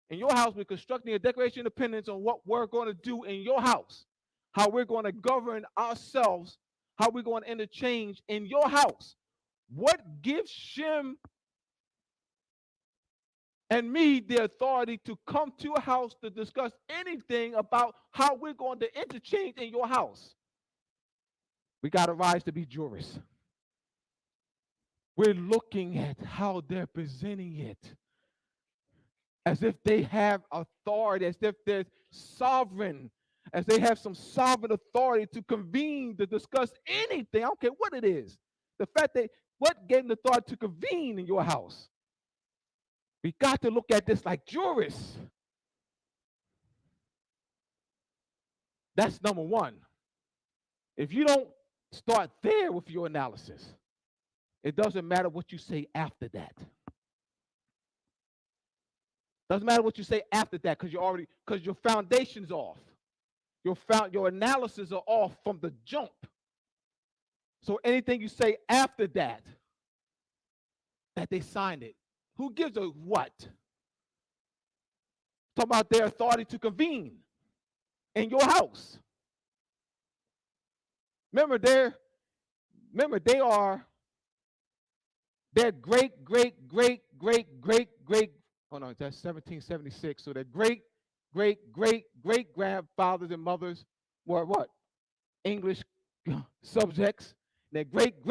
A: In your house, we're constructing a Declaration of Independence on what we're going to do in your house, how we're going to govern ourselves, how we're going to interchange in your house. What gives Shem and me the authority to come to a house to discuss anything about how we're going to interchange in your house? We got to rise to be jurists. We're looking at how they're presenting it as if they have authority, as if they're sovereign, as they have some sovereign authority to convene to discuss anything. I don't care what it is. The fact that what gave them the authority to convene in your house? We got to look at this like jurists. That's number one. If you don't start there with your analysis, it doesn't matter what you say after that. Doesn't matter what you say after that, because your foundation's off. Your analysis are off from the jump. So anything you say after that they signed it, who gives a what? Talking about their authority to convene in your house. Remember, they are their great, oh no, that's 1776. So their great grandfathers and mothers were what? English subjects. Their great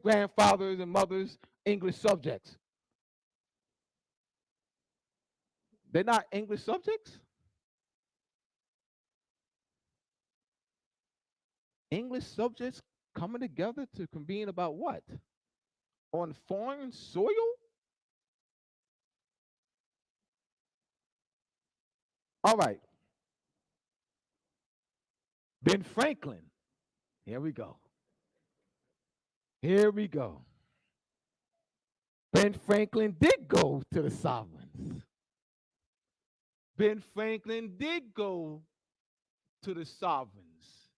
A: grandfathers and mothers, English subjects. They're not English subjects? English subjects coming together to convene about what? On foreign soil? All right. Ben Franklin. Here we go. Ben Franklin did go to the sovereigns. Ben Franklin did go to the sovereigns.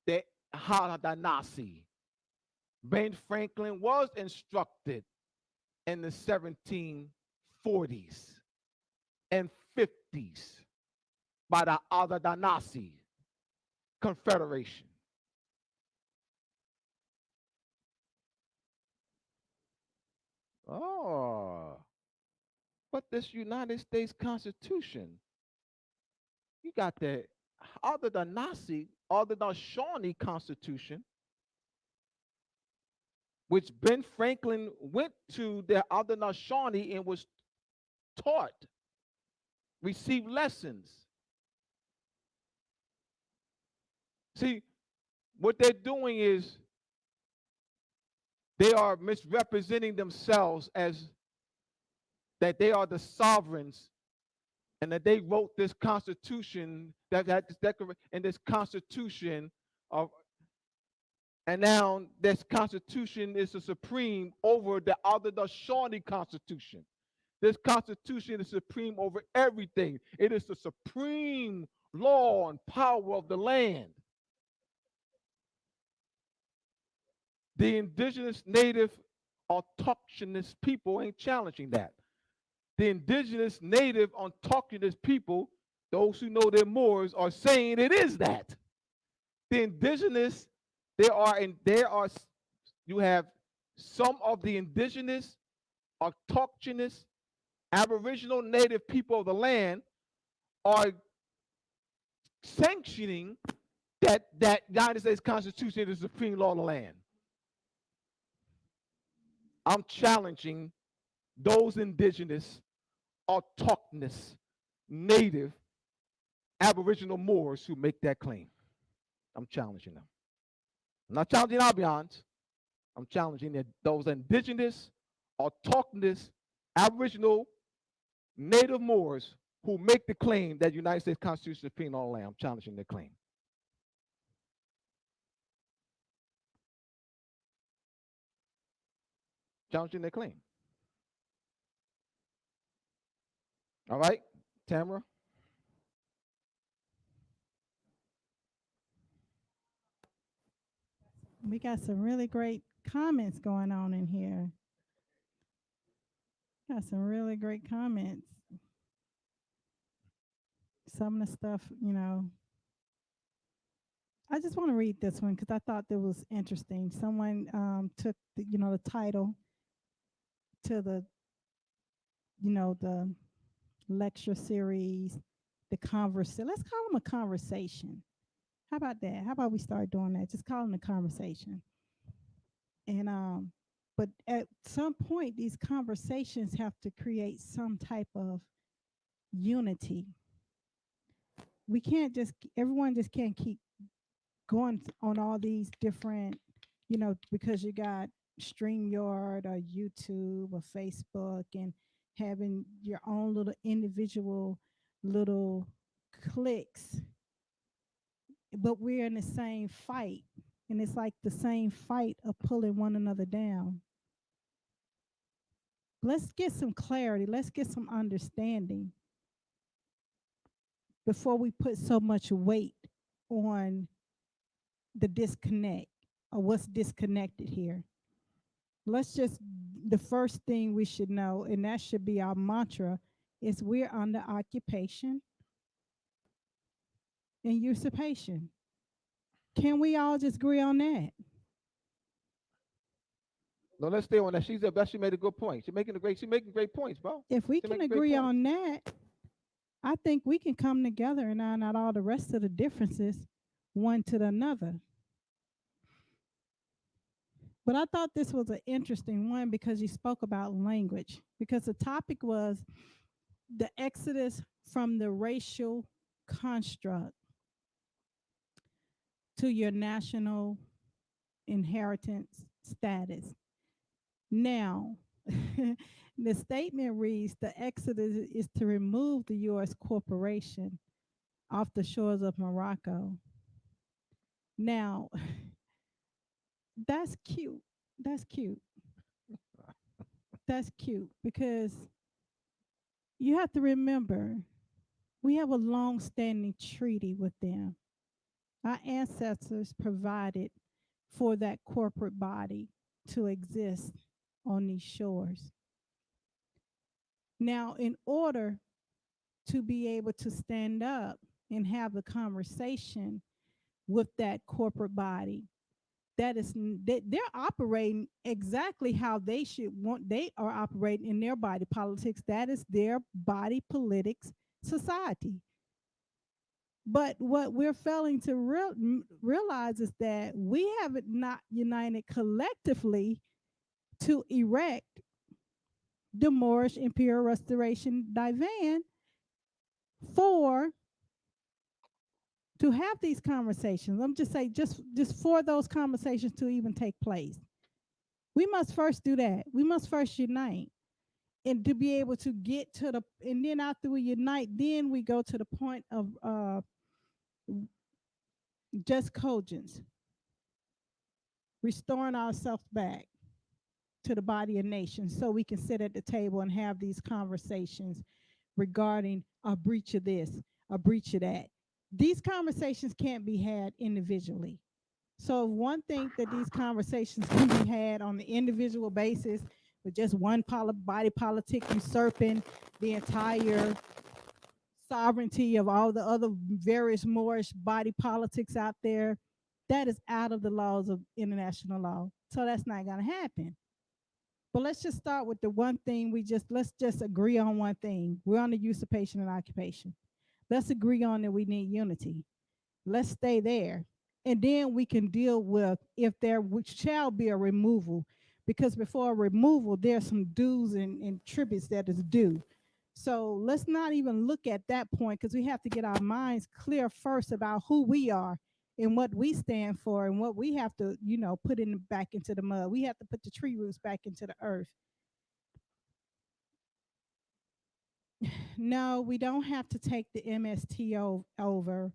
A: The Haudenosaunee. Ben Franklin was instructed in the 1740s and 50s by the Haudenosaunee Confederation. Oh, but this United States Constitution, you got the Haudenosaunee Constitution, which Ben Franklin went to the Haudenosaunee and was taught, received lessons. See, what they're doing is they are misrepresenting themselves as that they are the sovereigns and that they wrote this constitution, and this constitution of, and now this constitution is the supreme over the Haudenosaunee Constitution. This constitution is supreme over everything. It is the supreme law and power of the land. The indigenous, native, autochthonous people ain't challenging that. The indigenous, native, autochthonous people, those who know their Moors, are saying it is that. The indigenous, you have some of the indigenous, autochthonous, aboriginal, native people of the land are sanctioning that United States Constitution is the supreme law of the land. I'm challenging those indigenous, autochthonous, native, aboriginal Moors who make that claim. I'm challenging them. I'm not challenging Albions. I'm challenging those indigenous, autochthonous, aboriginal, native Moors who make the claim that the United States Constitution is supreme law of the land. I'm challenging their claim. challenging their claim. All right, Tamara.
C: We got some really great comments going on in here. Got some really great comments. Some of the stuff, I just want to read this one because I thought that was interesting. Someone took the title to the lecture series, the conversation. Let's call them a conversation. How about that? How about we start doing that? Just call them a conversation. And but at some point, these conversations have to create some type of unity. We can't just everyone just can't keep going on all these different, because you got StreamYard or YouTube or Facebook and having your own little individual little cliques, but we're in the same fight. And it's like the same fight of pulling one another down. Let's get some clarity. Let's get some understanding before we put so much weight on the disconnect or what's disconnected here. Let's just, the first thing we should know, and that should be our mantra, is we're under occupation and usurpation. Can we all just agree on that?
A: No, let's stay on that. She made a good point. She's making great points, bro.
C: If we
A: She
C: can
A: making great
C: agree
A: points.
C: on that, I think we can come together and iron out all the rest of the differences one to the another. But I thought this was an interesting one because you spoke about language, because the topic was the exodus from the racial construct to your national inheritance status. Now, the statement reads the exodus is to remove the U.S. corporation off the shores of Morocco. Now, that's cute. That's cute. That's cute because you have to remember we have a long standing treaty with them. Our ancestors provided for that corporate body to exist on these shores. Now, in order to be able to stand up and have the conversation with that corporate body, they're operating exactly how they should want. They are operating in their body politics. That is their body politics society. But what we're failing to realize is that we have not united collectively to erect the Moorish Imperial Restoration Divan for to have these conversations. I'm just saying, just for those conversations to even take place, we must first do that. We must first unite, and to be able to get to the, and then after we unite, then we go to the point of just cogence, restoring ourselves back to the body of nations, so we can sit at the table and have these conversations regarding a breach of this, a breach of that. These conversations can't be had individually. So one thing that these conversations can be had on the individual basis with just one body politic usurping the entire sovereignty of all the other various Moorish body politics out there, that is out of the laws of international law. So that's not going to happen. But let's just start with the one thing let's just agree on one thing. We're on the usurpation and occupation. Let's agree on that we need unity. Let's stay there. And then we can deal with if there shall be a removal, because before a removal, there's some dues and tributes that is due. So let's not even look at that point, because we have to get our minds clear first about who we are and what we stand for and what we have to, put in back into the mud. We have to put the tree roots back into the earth. No, we don't have to take the MSTO over.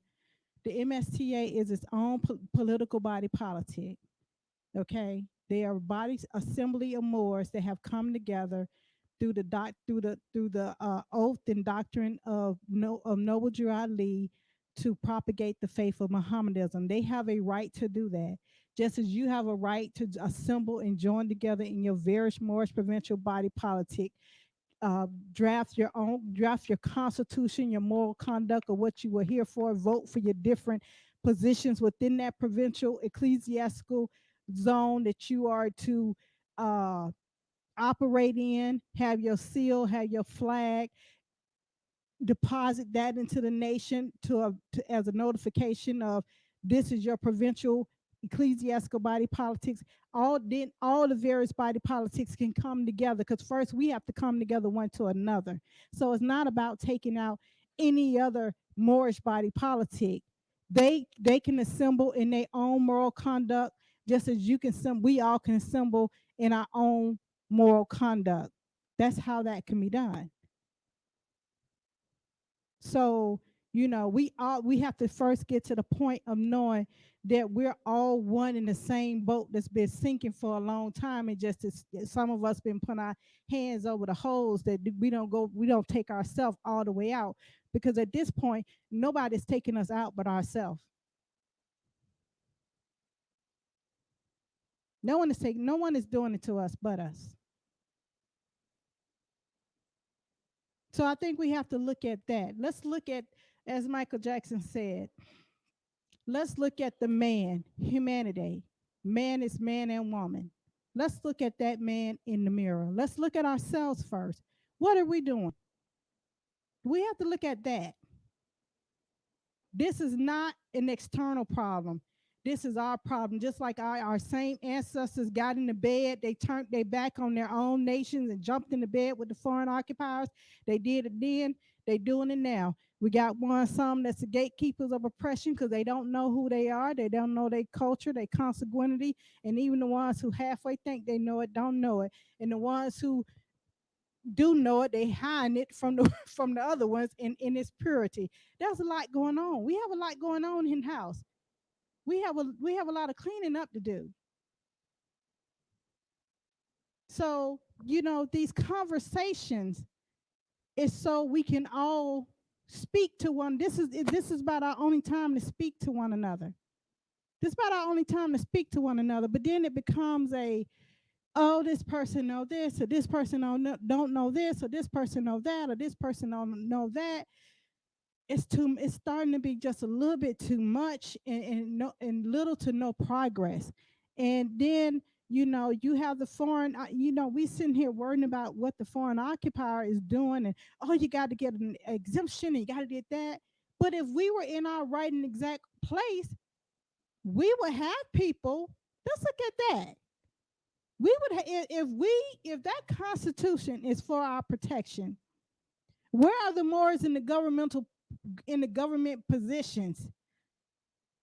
C: The MSTA is its own political body politic. Okay? They are bodies assembly of Moors that have come together through the oath and doctrine of Noble Drew Ali to propagate the faith of Mohammedanism. They have a right to do that, just as you have a right to assemble and join together in your various Moorish provincial body politic. Draft your constitution, your moral conduct, or what you were here for. Vote for your different positions within that provincial ecclesiastical zone that you are to uh, operate in. Have your seal, have your flag, deposit that into the nation as a notification of this is your provincial ecclesiastical body politics. All the various body politics can come together, because first we have to come together one to another. So it's not about taking out any other Moorish body politic. They can assemble in their own moral conduct, just as you can we all can assemble in our own moral conduct. That's how that can be done. So, we have to first get to the point of knowing that we're all one in the same boat that's been sinking for a long time, and just as some of us been putting our hands over the holes, that we don't take ourselves all the way out, because at this point nobody's taking us out but ourselves. No one is doing it to us but us. So I think we have to look at that. Let's look at, as Michael Jackson said, let's look at the man, humanity. Man is man and woman. Let's look at that man in the mirror. Let's look at ourselves first. What are we doing? We have to look at that. This is not an external problem. This is our problem. Just like our same ancestors got in the bed, they turned their back on their own nations and jumped in the bed with the foreign occupiers. They did it then, they doing it now. We got some that's the gatekeepers of oppression, because they don't know who they are. They don't know their culture, their consanguinity. And even the ones who halfway think they know it, don't know it. And the ones who do know it, they hide it from the from the other ones in its purity. There's a lot going on. We have a lot going on in house. We have a lot of cleaning up to do. So, these conversations is so we can all speak to one. This is about our only time to speak to one another. This is about our only time to speak to one another. But then it becomes oh, this person know this, or this person don't know this, or this person know that, or this person don't know that. It's starting to be just a little bit too much, and little to no progress. And then you have the foreign, we sitting here worrying about what the foreign occupier is doing, and oh, you got to get an exemption and you got to get that. But if we were in our right and exact place, we would have people. Let's look at that. We would if that constitution is for our protection, where are the Moors in the government positions?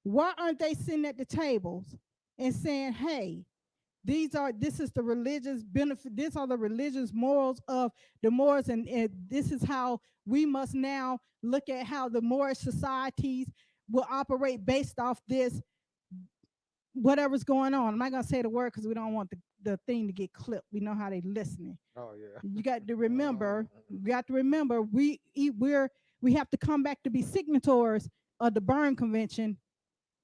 C: Why aren't they sitting at the tables and saying, hey, this is the religious benefit, these are the religious morals of the Moors, and this is how we must now look at how the Moorish societies will operate based off this, whatever's going on. I'm not gonna say the word because we don't want the thing to get clipped. We know how they listening.
A: Oh yeah.
C: You got to remember, we have to come back to be signatories of the Berne Convention,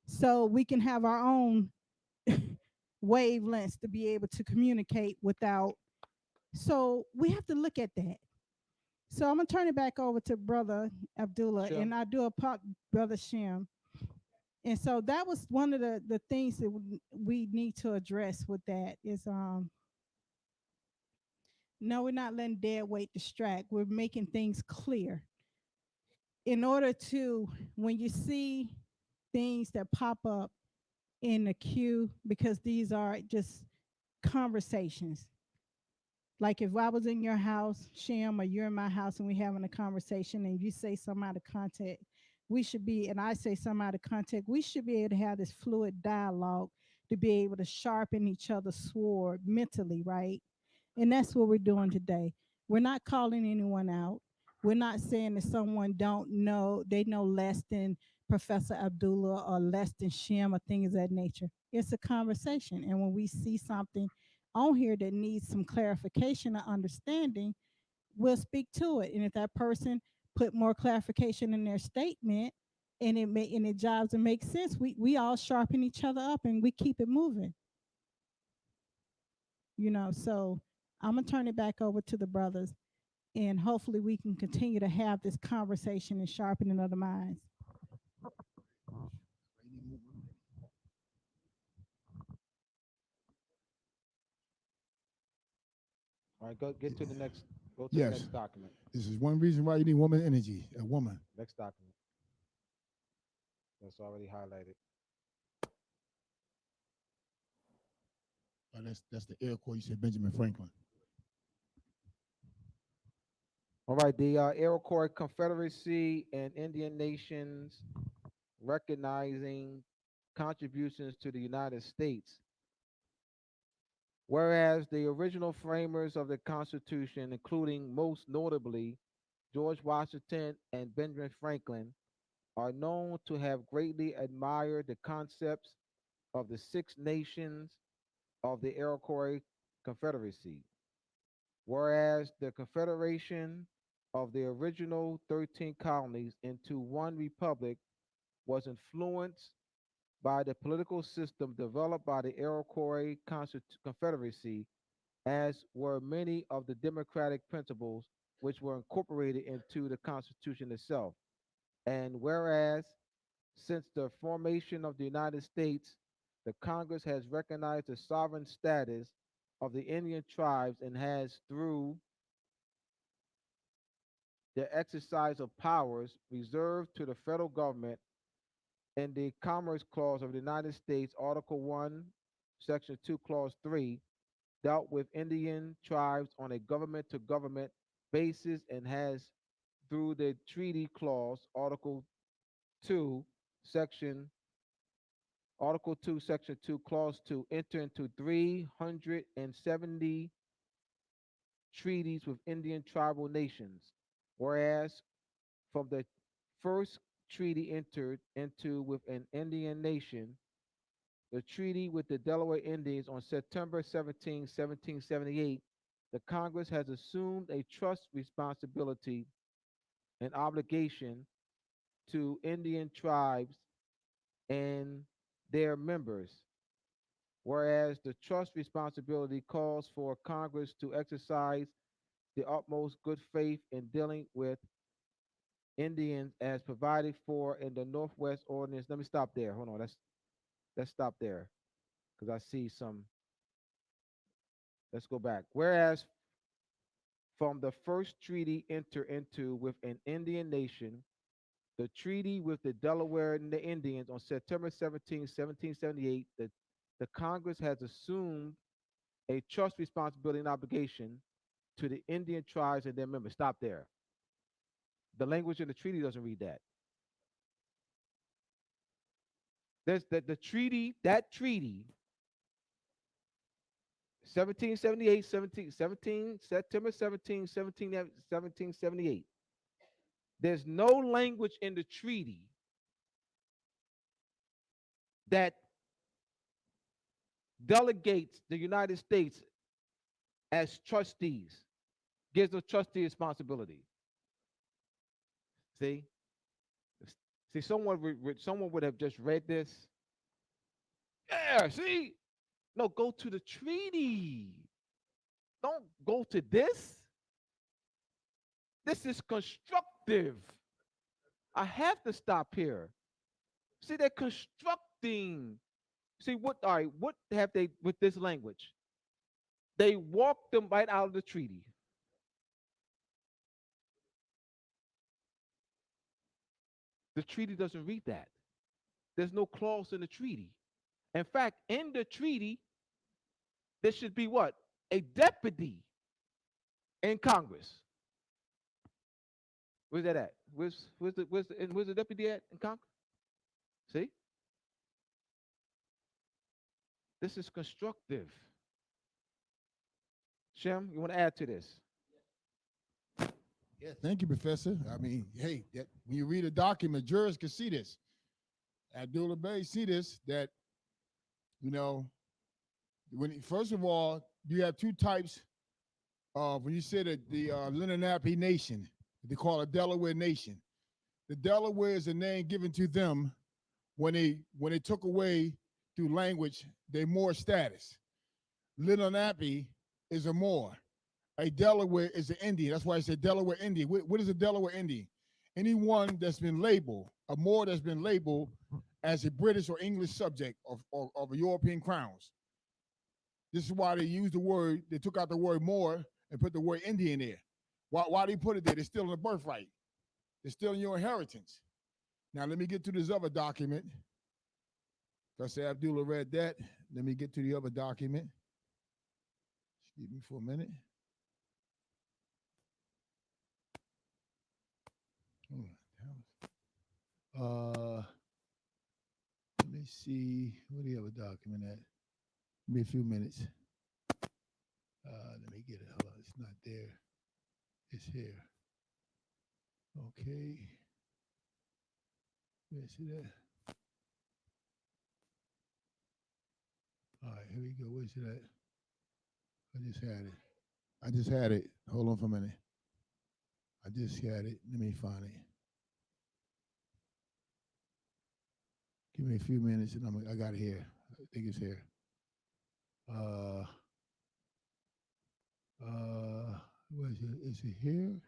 C: so we can have our own wavelengths to be able to communicate without. So we have to look at that. So I'm gonna turn it back over to Brother Abdullah,
A: Sure.
C: and I do a pop Brother Shem. And so that was one of the things that we need to address with that is no, we're not letting dead weight distract. We're making things clear. In order to, when you see things that pop up in the queue, because these are just conversations. Like if I was in your house, Shem, or you're in my house and we having a conversation and you say something out of context, and I say something out of context, we should be able to have this fluid dialogue to be able to sharpen each other's sword mentally, right? And that's what we're doing today. We're not calling anyone out. We're not saying that someone don't know, they know less than Professor Abdullah or less than Shem or things of that nature. It's a conversation. And when we see something on here that needs some clarification or understanding, we'll speak to it. And if that person put more clarification in their statement and it jives and makes sense, we all sharpen each other up and we keep it moving. So I'm gonna turn it back over to the brothers, and hopefully we can continue to have this conversation and sharpening of the minds.
A: All right, get to the next. Go to the
B: Yes.
A: next document.
B: This is one reason why you need woman energy, a woman.
A: Next document. That's already highlighted.
B: That's the Iroquois. You said Benjamin Franklin.
A: All right, the Iroquois Confederacy and Indian nations recognizing contributions to the United States. Whereas the original framers of the Constitution, including most notably George Washington and Benjamin Franklin, are known to have greatly admired the concepts of the Six Nations of the Iroquois Confederacy. Whereas the Confederation of the original 13 colonies into one republic was influenced by the political system developed by the Iroquois Confederacy, as were many of the democratic principles which were incorporated into the Constitution itself. And whereas since the formation of the United States, the Congress has recognized the sovereign status of the Indian tribes and has, through the exercise of powers reserved to the federal government in the Commerce Clause of the United States, Article 1, Section 2, Clause 3, dealt with Indian tribes on a government to government basis and has, through the Treaty Clause, Section Article 2, Section 2, Clause 2, enter into 370 treaties with Indian tribal nations, whereas from the first treaty entered into with an Indian nation, the treaty with the Delaware Indians on September 17, 1778, the Congress has assumed a trust responsibility and obligation to Indian tribes and their members, whereas the trust responsibility calls for Congress to exercise the utmost good faith in dealing with Indians as provided for in the Northwest Ordinance. Let me stop there. Hold on. Let's stop there because I see some. Let's go back. Whereas from the first treaty entered into with an Indian nation, the treaty with the Delaware and the Indians on September 17, 1778, the Congress has assumed a trust responsibility and obligation to the Indian tribes and their members. Stop there. The language in the treaty doesn't read that. There's the treaty, that treaty, 1778, September 17, 1778. There's no language in the treaty that delegates the United States as trustees, gives the trustee responsibility. See? See, someone would have just read this. Yeah, see? No, go to the treaty. Don't go to this. This is constructive. I have to stop here. See, they're constructing. See, what have they with this language? They walked them right out of the treaty. The treaty doesn't read that. There's no clause in the treaty. In fact, in the treaty, there should be what? A deputy in Congress. Where's that at? Where's the deputy at in Congress? See? This is constructive. Shem, you want to add to this?
B: Yeah, thank you, Professor. I mean, hey, when you read a document, jurors can see this. Abdullah Bay see this, that You know, first of all, you have two types of when you say that the Lenape Nation, they call it Delaware Nation. The Delaware is a name given to them when they took away through language their Moor status. Lenape is a Moor. A Delaware is an Indian. That's why I said Delaware Indian. What is a Delaware Indian? Anyone that's been labeled, a Moor that's been labeled as a British or English subject of European crowns. This is why they use the word, they took out the word Moor and put the word Indian there. Why they put it there? They're still in the birthright. They're still in your inheritance. Now let me get to this other document. Professor Abdullah read that. Let me get to the other document. Excuse me for a minute. Let me see. Where the other document at? Give me a few minutes. Let me get it. Hold on. It's not there. It's here. Okay. Let me see that. All right, here we go. Where's it at? I just had it. Hold on for a minute. I just had it. Let me find it. Give me a few minutes and I got it here. I think it's here. Where is it? Is it here?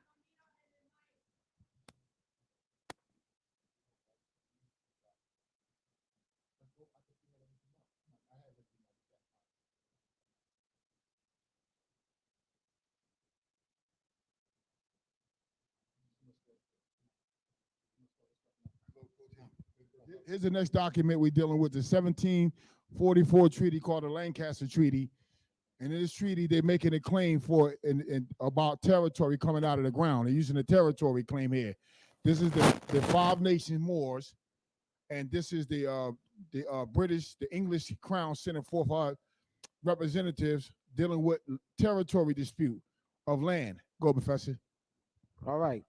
B: Here's the next document we're dealing with, the 1744 treaty called the Lancaster Treaty. And in this treaty, they're making a claim for about territory coming out of the ground. They're using the territory claim here. This is the Five Nation Moors, and this is the British, the English Crown sending forth our representatives dealing with territory dispute of land. Go, Professor.
A: All right.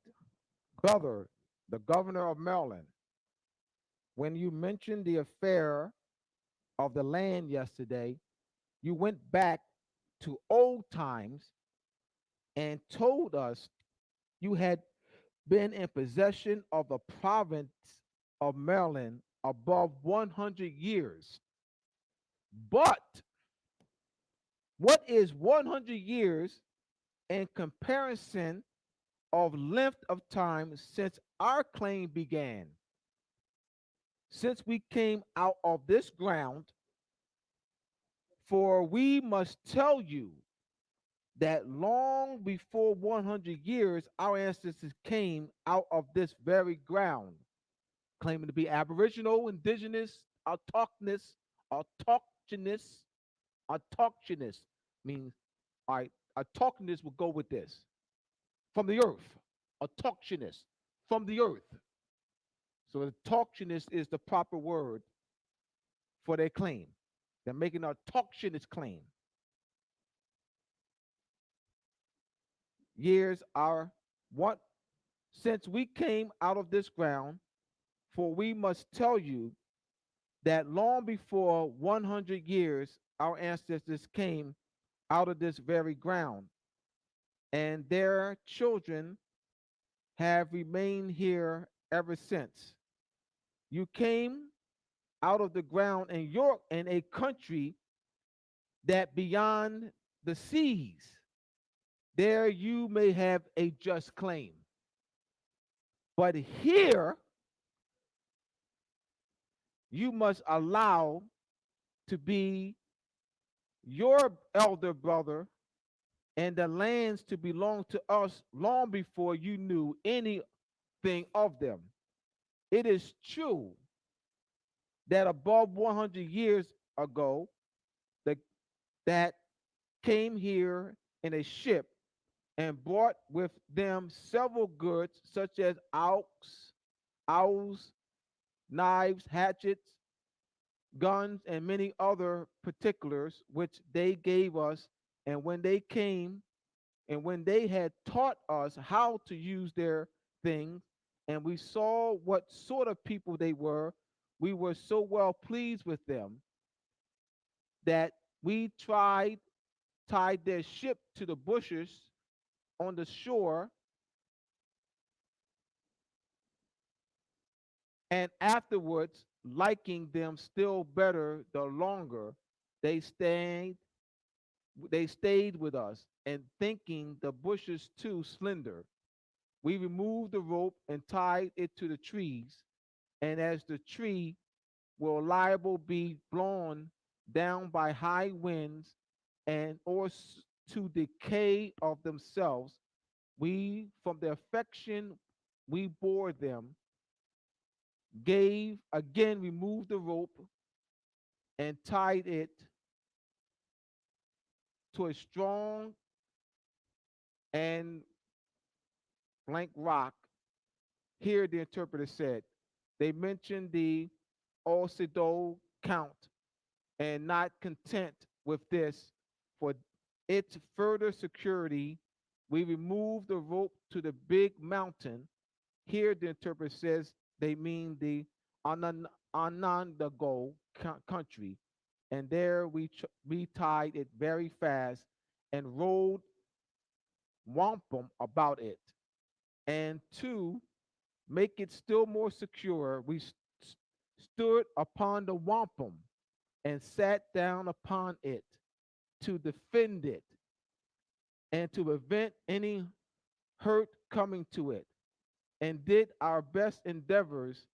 A: Brother, the governor of Maryland, when you mentioned the affair of the land yesterday, you went back to old times and told us you had been in possession of the province of Maryland above 100 years. But what is 100 years in comparison of length of time since our claim began? Since we came out of this ground, for we must tell you that long before 100 years, our ancestors came out of this very ground, claiming to be aboriginal, indigenous, autochthonous, autochthonous, autochthonous means, all right, autochthonous will go with this, from the earth, autochthonous, from the earth. So autochthonous is the proper word for their claim. They're making an autochthonous claim. Years are what? Since we came out of this ground, for we must tell you that long before 100 years, our ancestors came out of this very ground, and their children have remained here ever since. You came out of the ground in York in a country that beyond the seas, there you may have a just claim. But here, you must allow to be your elder brother and the lands to belong to us long before you knew anything of them. It is true that above 100 years ago, the, that came here in a ship and brought with them several goods such as owls, knives, hatchets, guns, and many other particulars which they gave us. And when they came and when they had taught us how to use their things, and we saw what sort of people they were, we were so well pleased with them that we tied their ship to the bushes on the shore, and afterwards, liking them still better the longer they stayed, they stayed with us, and thinking the bushes too slender, we removed the rope and tied it to the trees, and as the tree will liable be blown down by high winds and to decay of themselves, we from the affection we bore them gave again removed the rope and tied it to a strong and blank rock. Here the interpreter said, they mentioned the Osido count, and not content with this, for its further security, we removed the rope to the big mountain. Here the interpreter says they mean the Anandago country, and there we tied it very fast and rode wampum about it. And to make it still more secure, we stood upon the wampum and sat down upon it to defend it and to prevent any hurt coming to it, and did our best endeavors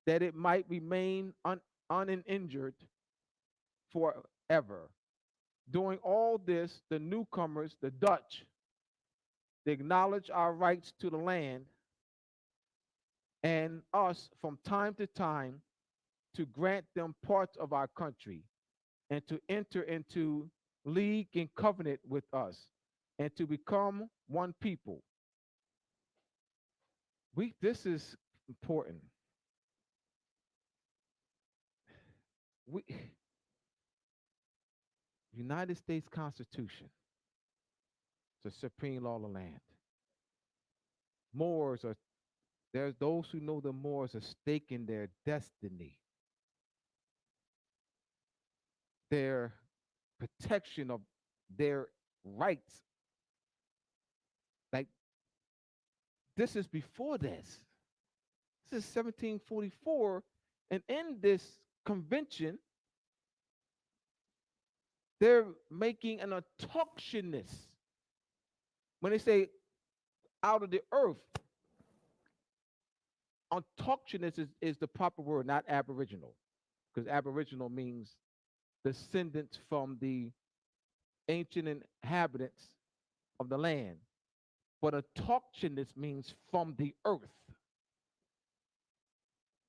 A: that it might remain uninjured forever. Doing all this, the newcomers, the Dutch, they acknowledge our rights to the land and us from time to time to grant them parts of our country and to enter into league and covenant with us and to become one people. This is important. We United States Constitution, the supreme law of the land. Moors are There's those who know the Moors are staking their destiny, their protection of their rights. Like, this is before this. This is 1744. And in this convention, they're making an autochthonous. When they say out of the earth, autochthonous is the proper word, not aboriginal, because aboriginal means descendants from the ancient inhabitants of the land. But autochthonous means from the earth.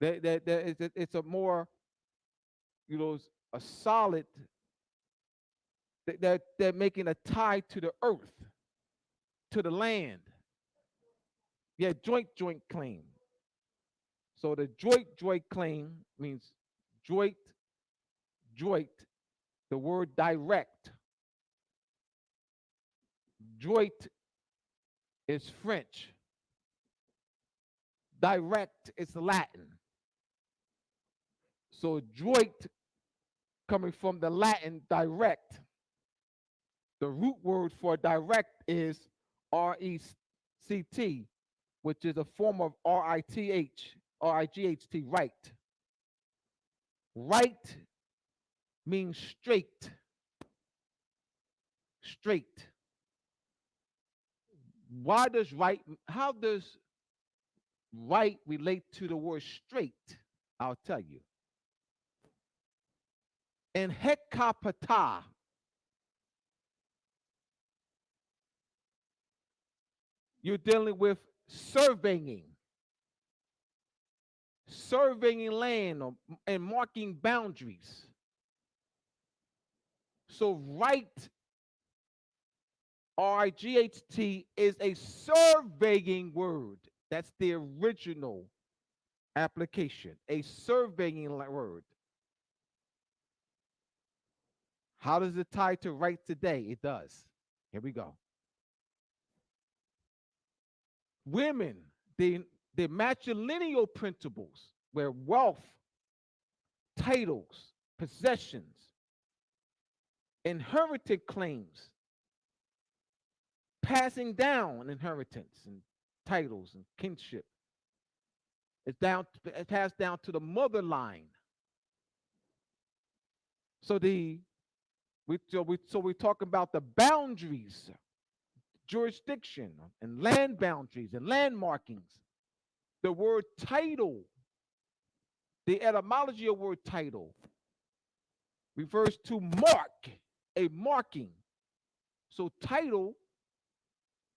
A: It's a more, a solid, they're making a tie to the earth, to the land. Yeah, joint claim. So the joint claim means joint, the word direct. Joint is French. Direct is Latin. So joint, coming from the Latin direct, the root word for direct is R-E-C-T, which is a form of R-I-G-H-T, right. Right means straight. Straight. How does right relate to the word straight? I'll tell you. In Hecapata, you're dealing with surveying land and marking boundaries. So right, R-I-G-H-T, is a surveying word. That's the original application, a surveying word. How does it tie to right today? It does. Here we go. Women, the matrilineal principles, where wealth, titles, possessions, inherited claims, passing down inheritance and titles and kinship. It's passed down to the mother line. So we talk about the boundaries, jurisdiction, and land boundaries and land markings. The word title, the etymology of word title, refers to mark, a marking. So title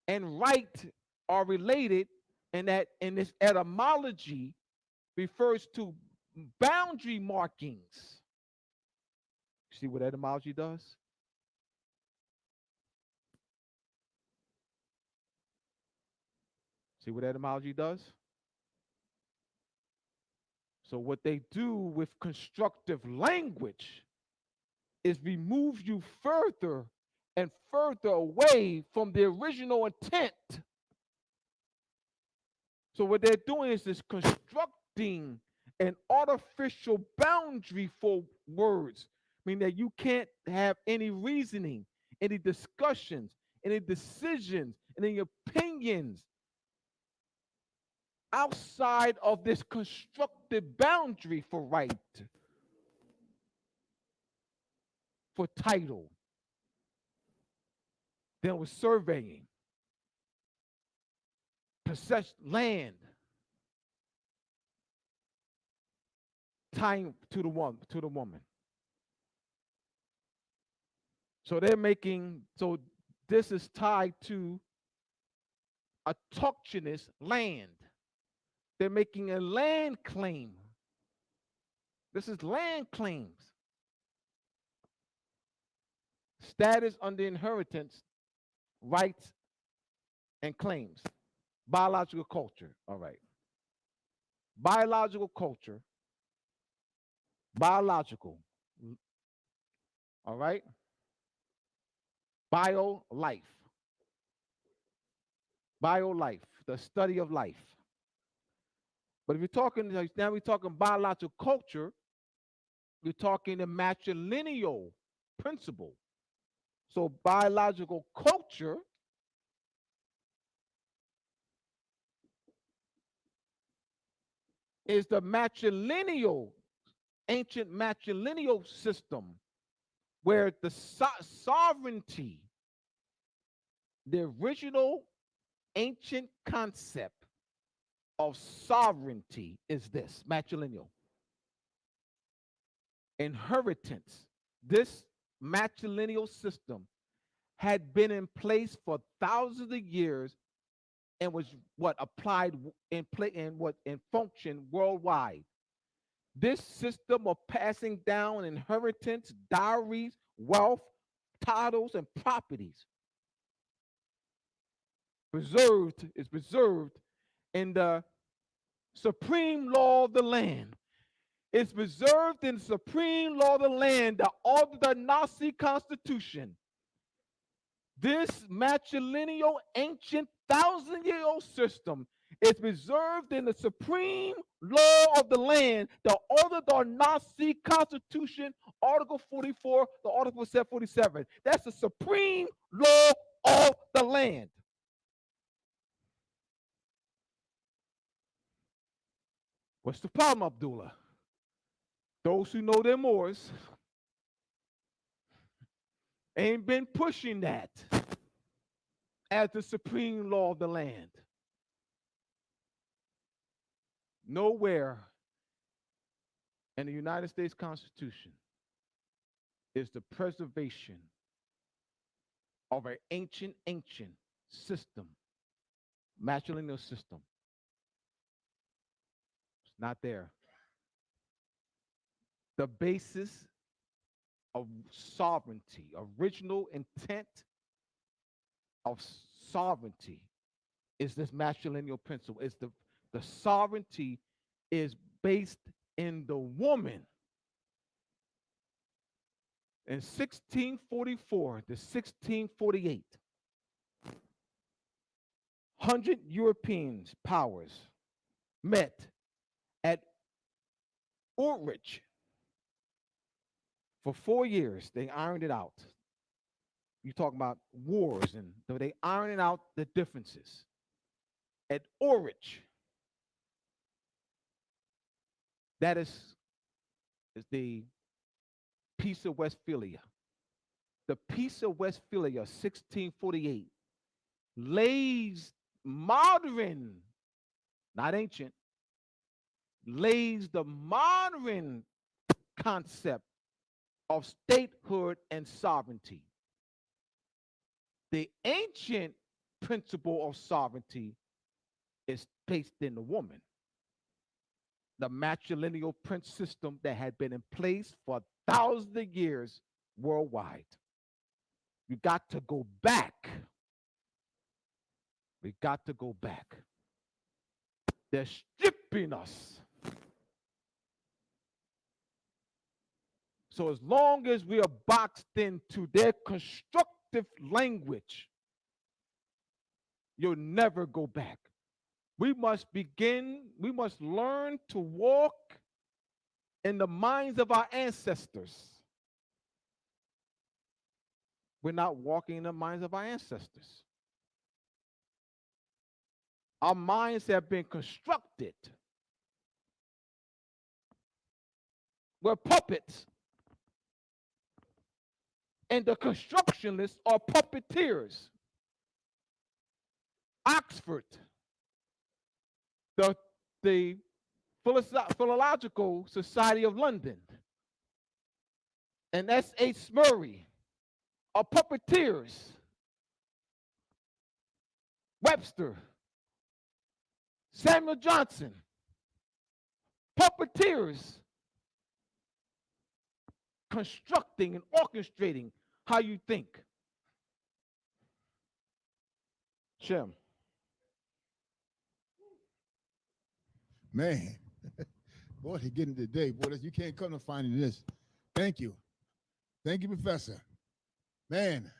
A: and right are related, and that in this etymology refers to boundary markings. See what etymology does? See what etymology does? So what they do with constructive language is remove you further and further away from the original intent. So what they're doing is constructing an artificial boundary for words, meaning that you can't have any reasoning, any discussions, any decisions, any opinions outside of this constructed boundary for right, for title. Then with surveying, possess land, tying to the woman. So they're making, so this is tied to autochthonous land. They're making a land claim. This is land claims. Status under inheritance, rights, and claims. Biological culture. All right. Biological culture. Biological. All right. Bio life. Bio life, the study of life. But if you're talking, now we're talking biological culture, you're talking the matrilineal principle. So biological culture is the matrilineal, ancient matrilineal system where the sovereignty, the original ancient concept of sovereignty is this matrilineal. Inheritance. This matrilineal system had been in place for thousands of years and was what applied in play in what in function worldwide. This system of passing down inheritance, dowries, wealth, titles, and properties is preserved in the supreme law of the land. It's preserved in the supreme law of the land, the Nazi Constitution. This matrilineal, ancient, thousand-year-old system is preserved in the supreme law of the land, the Nazi Constitution, Article 44, the Article 47. That's the supreme law of the land. What's the problem, Abdullah? Those who know their Moors ain't been pushing that as the supreme law of the land. Nowhere in the United States Constitution is the preservation of an ancient system, matrilineal system. It's not there. The basis of sovereignty, original intent of sovereignty is this matrilineal principle. It's the sovereignty is based in the woman. In 1644 to 1648, 100 European powers met at Utrecht. For 4 years, they ironed it out. you talk about wars and they ironing out the differences. At Orich, that is the Peace of Westphalia. The Peace of Westphalia, 1648, lays modern, not ancient, lays the modern concept of statehood and sovereignty. The ancient principle of sovereignty is based in the woman. The matrilineal prince system that had been in place for thousands of years worldwide. You got to go back. We got to go back. They're stripping us. So as long as we are boxed into their constructive language, you'll never go back. We must learn to walk in the minds of our ancestors. We're not walking in the minds of our ancestors. Our minds have been constructed. We're puppets. And the constructionists are puppeteers. Oxford, the Philological Society of London, and S.H. Murray are puppeteers. Webster, Samuel Johnson, puppeteers, constructing and orchestrating how you think. Shem.
B: Man, boy, they're getting today. Boy, you can't come to finding this. Thank you. Thank you, Professor. Man.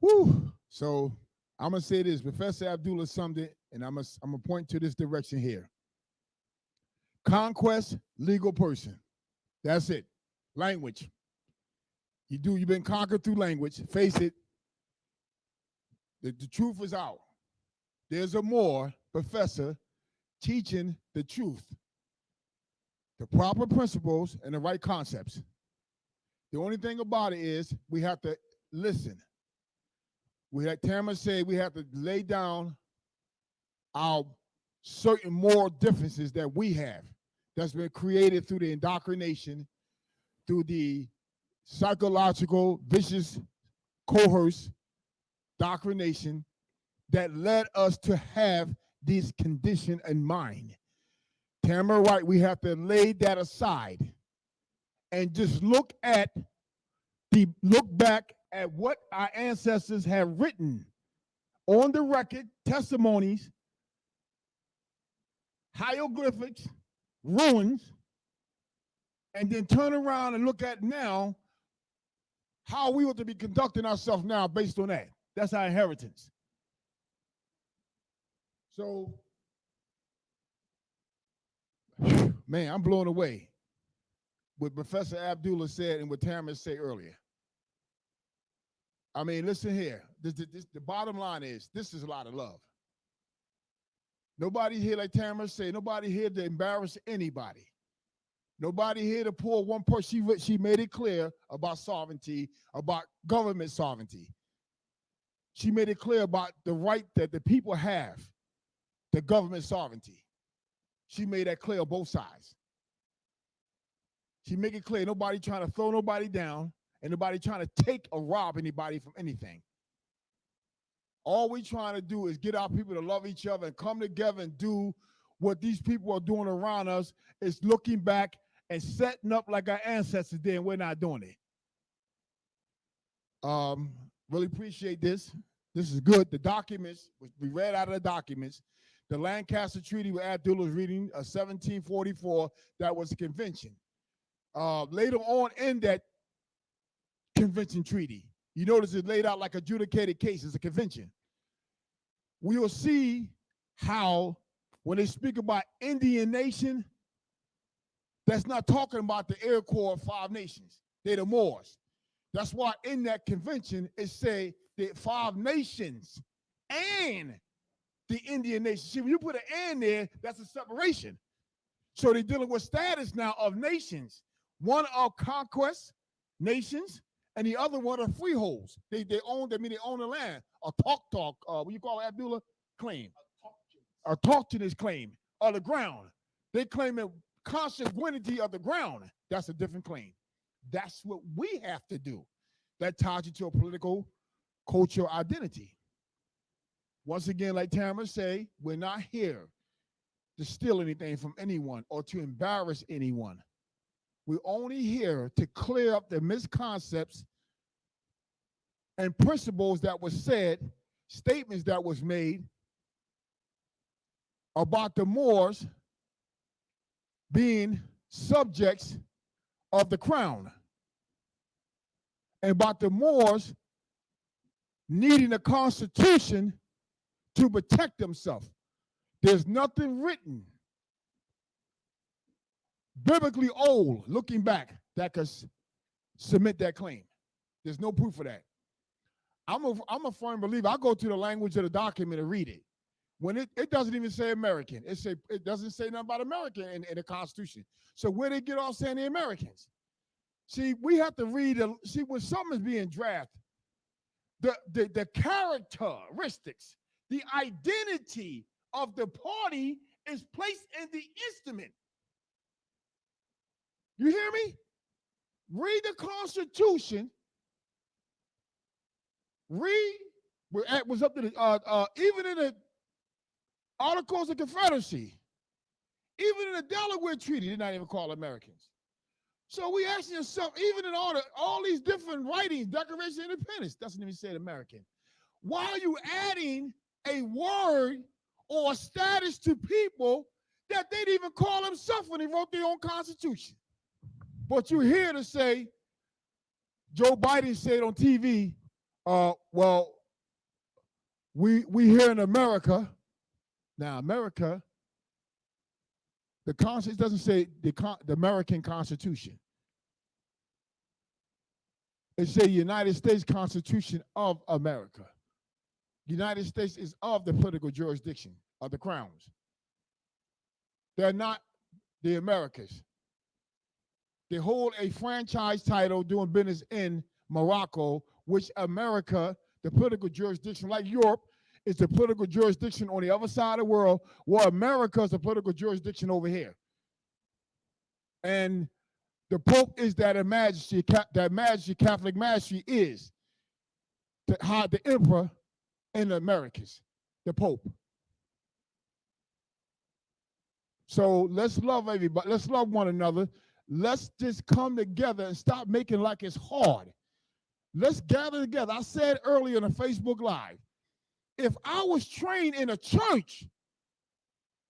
B: Woo. So I'm going to say this. Professor Abdullah summed it, and I'm going to point to this direction here. Conquest, legal person. That's it. Language. You've been conquered through language. Face it. The truth is out. There's a more professor teaching the truth, the proper principles and the right concepts. The only thing about it is we have to listen. We, like Tamara said, we have to lay down our certain moral differences that we have that's been created through the indoctrination, through the psychological, vicious, coerced doctrination that led us to have this condition in mind. Tamara Wright, we have to lay that aside and just look back at what our ancestors have written on the record, testimonies, hieroglyphics, ruins, and then turn around and look at now how we ought to be conducting ourselves now based on that. That's our inheritance. So, man, I'm blown away what Professor Abdullah said and what Tamara said earlier. I mean, listen here. The bottom line is, this is a lot of love. Nobody here, like Tamara said, nobody here to embarrass anybody. Nobody here to pull one person. She made it clear about sovereignty, about government sovereignty. She made it clear about the right that the people have to government sovereignty. She made that clear on both sides. She made it clear nobody trying to throw nobody down and nobody trying to take or rob anybody from anything. All we trying to do is get our people to love each other and come together and do what these people are doing around us, is looking back and setting up like our ancestors did, and we're not doing it. Really appreciate this. This is good. The documents, we read out of the documents. The Lancaster Treaty with Abdullah was reading, 1744, that was a convention. Later on in that convention treaty, you notice it's laid out like adjudicated cases, a convention. We will see how, when they speak about Indian nation, That's not talking about the Iroquois 5 nations. They're the Moors. That's why in that convention it say the 5 nations and the Indian nation. See, when you put an and there, that's a separation. So they're dealing with status now of nations. One are conquest nations, and the other one are freeholds. They own, they own the land. A talk, what you call it, Abdullah? Claim. A Autochthonous claim of the ground. They claim it consanguinity of the ground. That's a different claim. That's what we have to do. That ties you to a political, cultural identity. Once again, like Tamara say, we're not here to steal anything from anyone or to embarrass anyone. We're only here to clear up the misconceptions and principles that was said, statements that was made about the Moors being subjects of the crown and about the Moors needing a constitution to protect themselves. There's nothing written biblically old, looking back, that could submit that claim. There's no proof of that. I'm a firm believer. I go to the language of the document and read it. When it doesn't even say American. It doesn't say nothing about American in the Constitution. So where they get off saying the Americans? See, we have to read, see, when something is being drafted, the characteristics, the identity of the party is placed in the instrument. You hear me? Read the Constitution. Read, was up to the, even in the Articles of Confederacy, even in the Delaware Treaty, they're not even called Americans. So we asking yourself, even in all these different writings, Declaration of Independence, doesn't even say American. Why are you adding a word or a status to people that they didn't even call themselves when they wrote their own Constitution? But you're here to say, Joe Biden said on TV, well, we here in America. Now, America, the Constitution doesn't say the American Constitution. It says United States Constitution of America. The United States is of the political jurisdiction of the crowns. They're not the Americas. They hold a franchise title doing business in Morocco, which America, the political jurisdiction, like Europe, is the political jurisdiction on the other side of the world, where America is the political jurisdiction over here. And the Pope is that majesty, Catholic majesty is the emperor in the Americas, the Pope. So let's love everybody. Let's love one another. Let's just come together and stop making like it's hard. Let's gather together. I said earlier on a Facebook Live, if I was trained in a church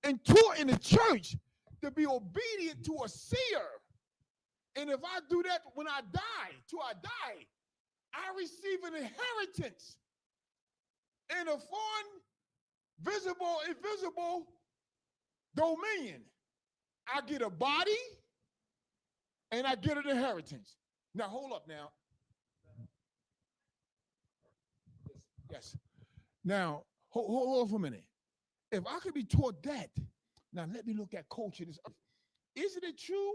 B: and taught in a church to be obedient to a seer, and if I do that when I die, I receive an inheritance in a foreign, visible, invisible dominion. I get a body and I get an inheritance. Now, hold up now. Yes. Now, hold on for a minute. If I could be taught that, now let me look at culture. Isn't it true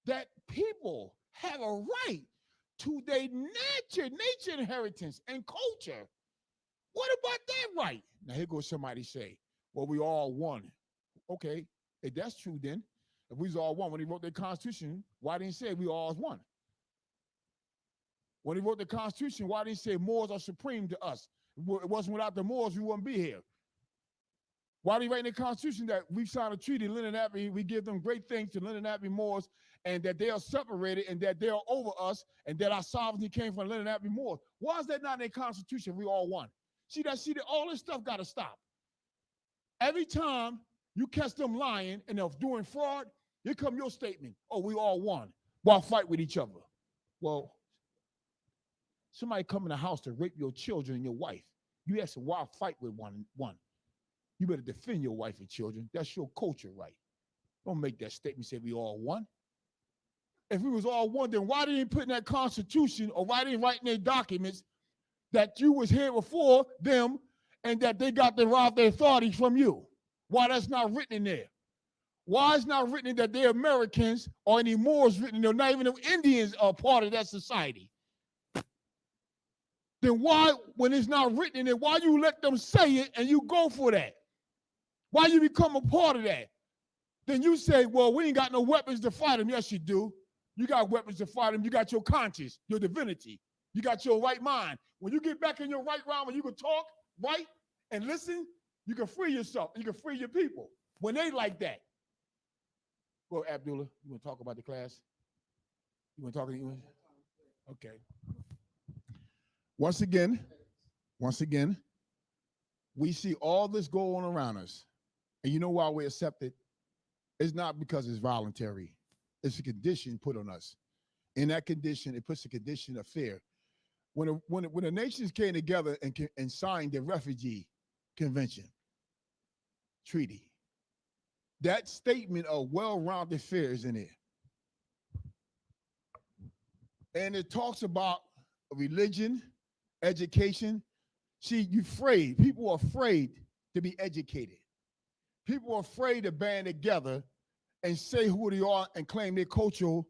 B: that people have a right to their nature inheritance and culture? What about that right? Now here goes somebody say, well, we all one. Okay, if that's true then, if we was all one, when he wrote the Constitution, why didn't he say we all one? When he wrote the Constitution, why didn't he say Moors are supreme to us? It wasn't without the Moors, we wouldn't be here. Why did he write in the Constitution that we signed a treaty, Lenin Abbey, we give them great things to Lenin Abbey Moors, and that they are separated and that they are over us, and that our sovereignty came from Lenin Abbey Moors? Why is that not in the Constitution? We all one. See that all this stuff got to stop. Every time you catch them lying and they're doing fraud, here come your statement. Oh, we all one. Why fight with each other? Well, somebody come in the house to rape your children and your wife. You ask them, why fight with one? You better defend your wife and children. That's your culture, right? Don't make that statement, say we all one. if we was all one, then why didn't they put in that Constitution, or why didn't they write in their documents that you was here before them and that they got to derive their authority from you? Why that's not written in there? Why it's not written in that they're Americans or any Moors written in there? Not even the Indians are part of that society. Then why, when it's not written in there, why you let them say it and you go for that? Why you become a part of that? Then you say, well, we ain't got no weapons to fight them. Yes, you do. You got weapons to fight them. You got your conscience, your divinity. You got your right mind. When you get back in your right mind, when you can talk right and listen, you can free yourself. You can free your people when they like that. Well, Abdullah, you want to talk about the class? You want to talk to you? Okay. Once again, we see all this going on around us. And you know why we accept it? It's not because it's voluntary. It's a condition put on us. In that condition, it puts a condition of fear. When the nations came together and signed the Refugee Convention Treaty, that statement of well-rounded fear is in there. And it talks about religion, education. See, you're afraid. People are afraid to be educated. People are afraid to band together and say who they are and claim their culture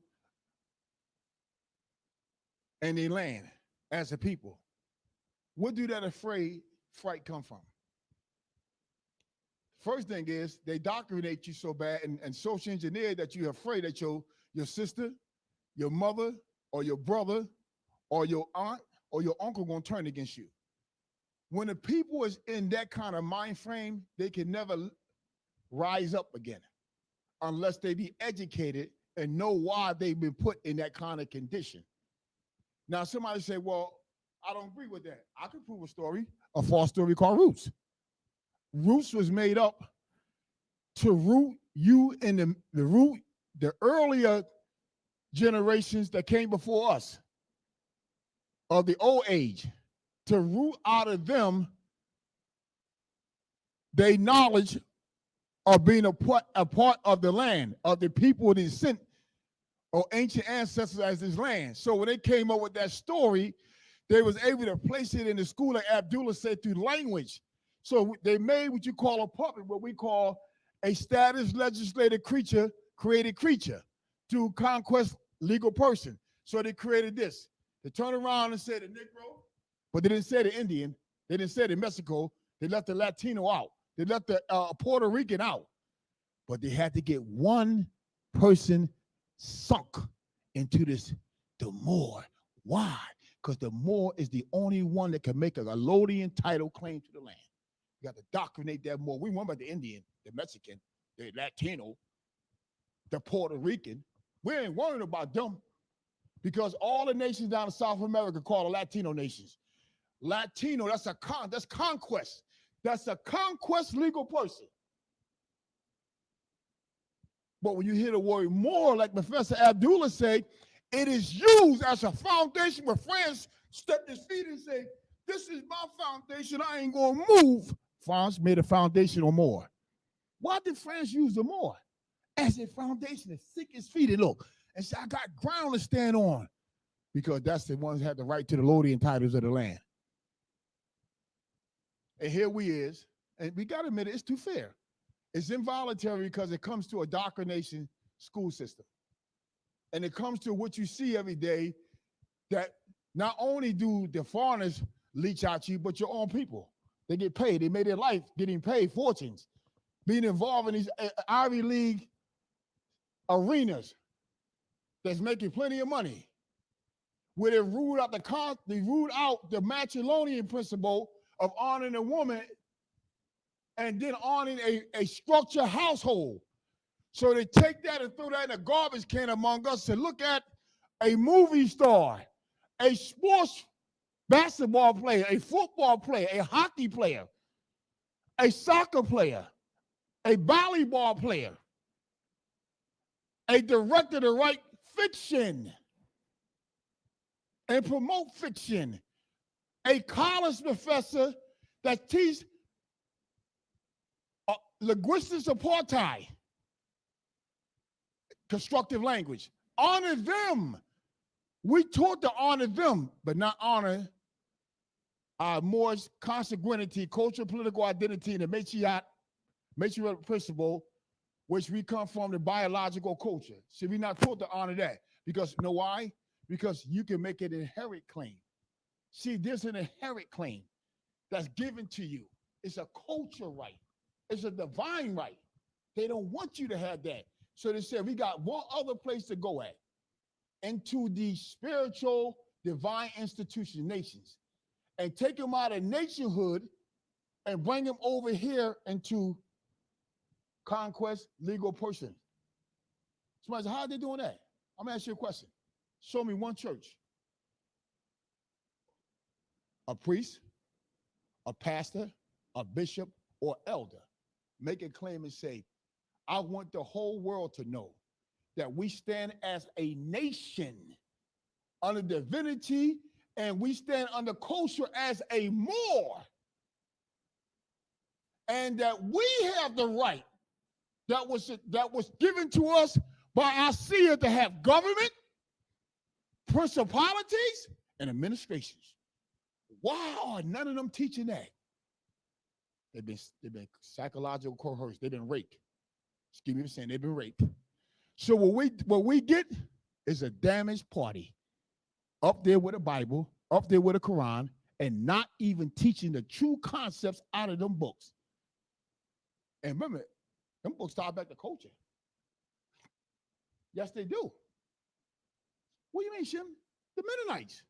B: and their land as a people. Where do that fright come from? First thing is they indoctrinate you so bad and social engineer that you're afraid that your sister, your mother, or your brother, or your aunt, or your uncle gonna turn against you. When the people is in that kind of mind frame, they can never rise up again unless they be educated and know why they've been put in that kind of condition. Now, somebody say, well, I don't agree with that. I can prove a false story called Roots. Roots was made up to root you in the earlier generations that came before us of the old age, to root out of them their knowledge of being a part of the land, of the people that sent or ancient ancestors as this land. So when they came up with that story, they was able to place it in the school, like Abdullah said, through language. So they made what you call a puppet, what we call a status legislative creature, created creature, to conquest legal person. So they created this. They turned around and said the Negro, but they didn't say the Indian. They didn't say the Mexico. They left the Latino out. They left the Puerto Rican out. But they had to get one person sunk into this, the Moor. Why? Because the Moor is the only one that can make a allodian title claim to the land. You got to indoctrinate that Moor. We want about the Indian, the Mexican, the Latino, the Puerto Rican. We ain't worrying about them because all the nations down in South America called the Latino nations. Latino, that's conquest. That's a conquest legal person. But when you hear the word Moor, like Professor Abdullah said, it is used as a foundation where France stepped his feet and say, this is my foundation, I ain't gonna move. France made a foundation on Moor. Why did France use the Moor as a foundation to stick his feet and look and say, I got ground to stand on? Because that's the ones that had the right to the allodian titles of the land. And here we is, and we gotta admit it, it's too fair. It's involuntary because it comes to a indoctrination school system. And it comes to what you see every day, that not only do the foreigners leech out you, but your own people. They get paid. They made their life getting paid fortunes, being involved in these Ivy League arenas that's making plenty of money, where they ruled out the matrilineal principle of honoring a woman and then honoring a structured household. So they take that and throw that in a garbage can among us and look at a movie star, a sports basketball player, a football player, a hockey player, a soccer player, a volleyball player, a director to write fiction and promote fiction, a college professor that teaches linguistics apartheid, constructive language, Honor them. We taught to honor them, but not honor our more consanguinity, cultural, political identity, and the matriarch principle, which we come from the biological culture. See, we're not taught to honor that. Because you know why? Because you can make an inherent claim. See, there's an inherent claim that's given to you. It's a culture right. It's a divine right. They don't want you to have that. So they said, we got one other place to go at, into the spiritual divine institution, nations, and take them out of nationhood and bring them over here into conquest legal person. Somebody said, how are they doing that? I'm gonna ask you a question. Show me one church, a priest, a pastor, a bishop, or elder make a claim and say, I want the whole world to know that we stand as a nation under divinity, and we stand under culture as a Moor, and that we have the right that was given to us by our seer to have government, principalities, and administrations. Why are none of them teaching that? They've been psychological coerced. They've been raped. Excuse me for saying they've been raped. So what we get is a damaged party up there with a Bible, up there with a Quran, and not even teaching the true concepts out of them books. And remember, them books tie back to culture. Yes, they do. What do you mean, Shem? The Mennonites,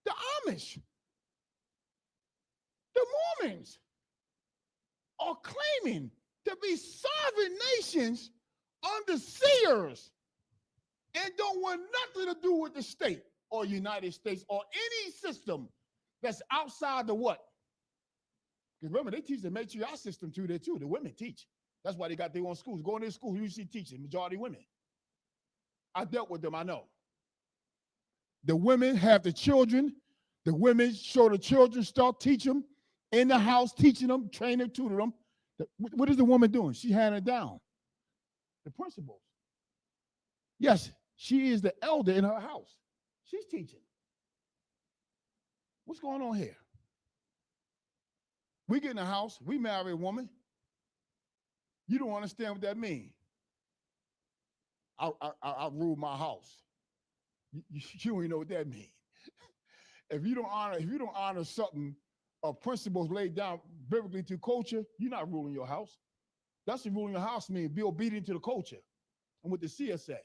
B: the Amish, the Mormons are claiming to be sovereign nations under seers and don't want nothing to do with the state or United States or any system that's outside the what? Because remember, they teach the matriarch system too there too. The women teach. That's why they got their own schools. Go in their school, you see teaching, majority women. I dealt with them, I know. The women have the children. The women show the children stuff, teach them in the house, teaching them, train them, tutor them. What is the woman doing? She handing down the principles. Yes, she is the elder in her house. She's teaching. What's going on here? We get in the house, we marry a woman. You don't understand what that means. I rule my house. You don't even know what that means. If you don't honor something, principles laid down biblically to culture, you're not ruling your house. That's what ruling your house means, be obedient to the culture and what the seer said.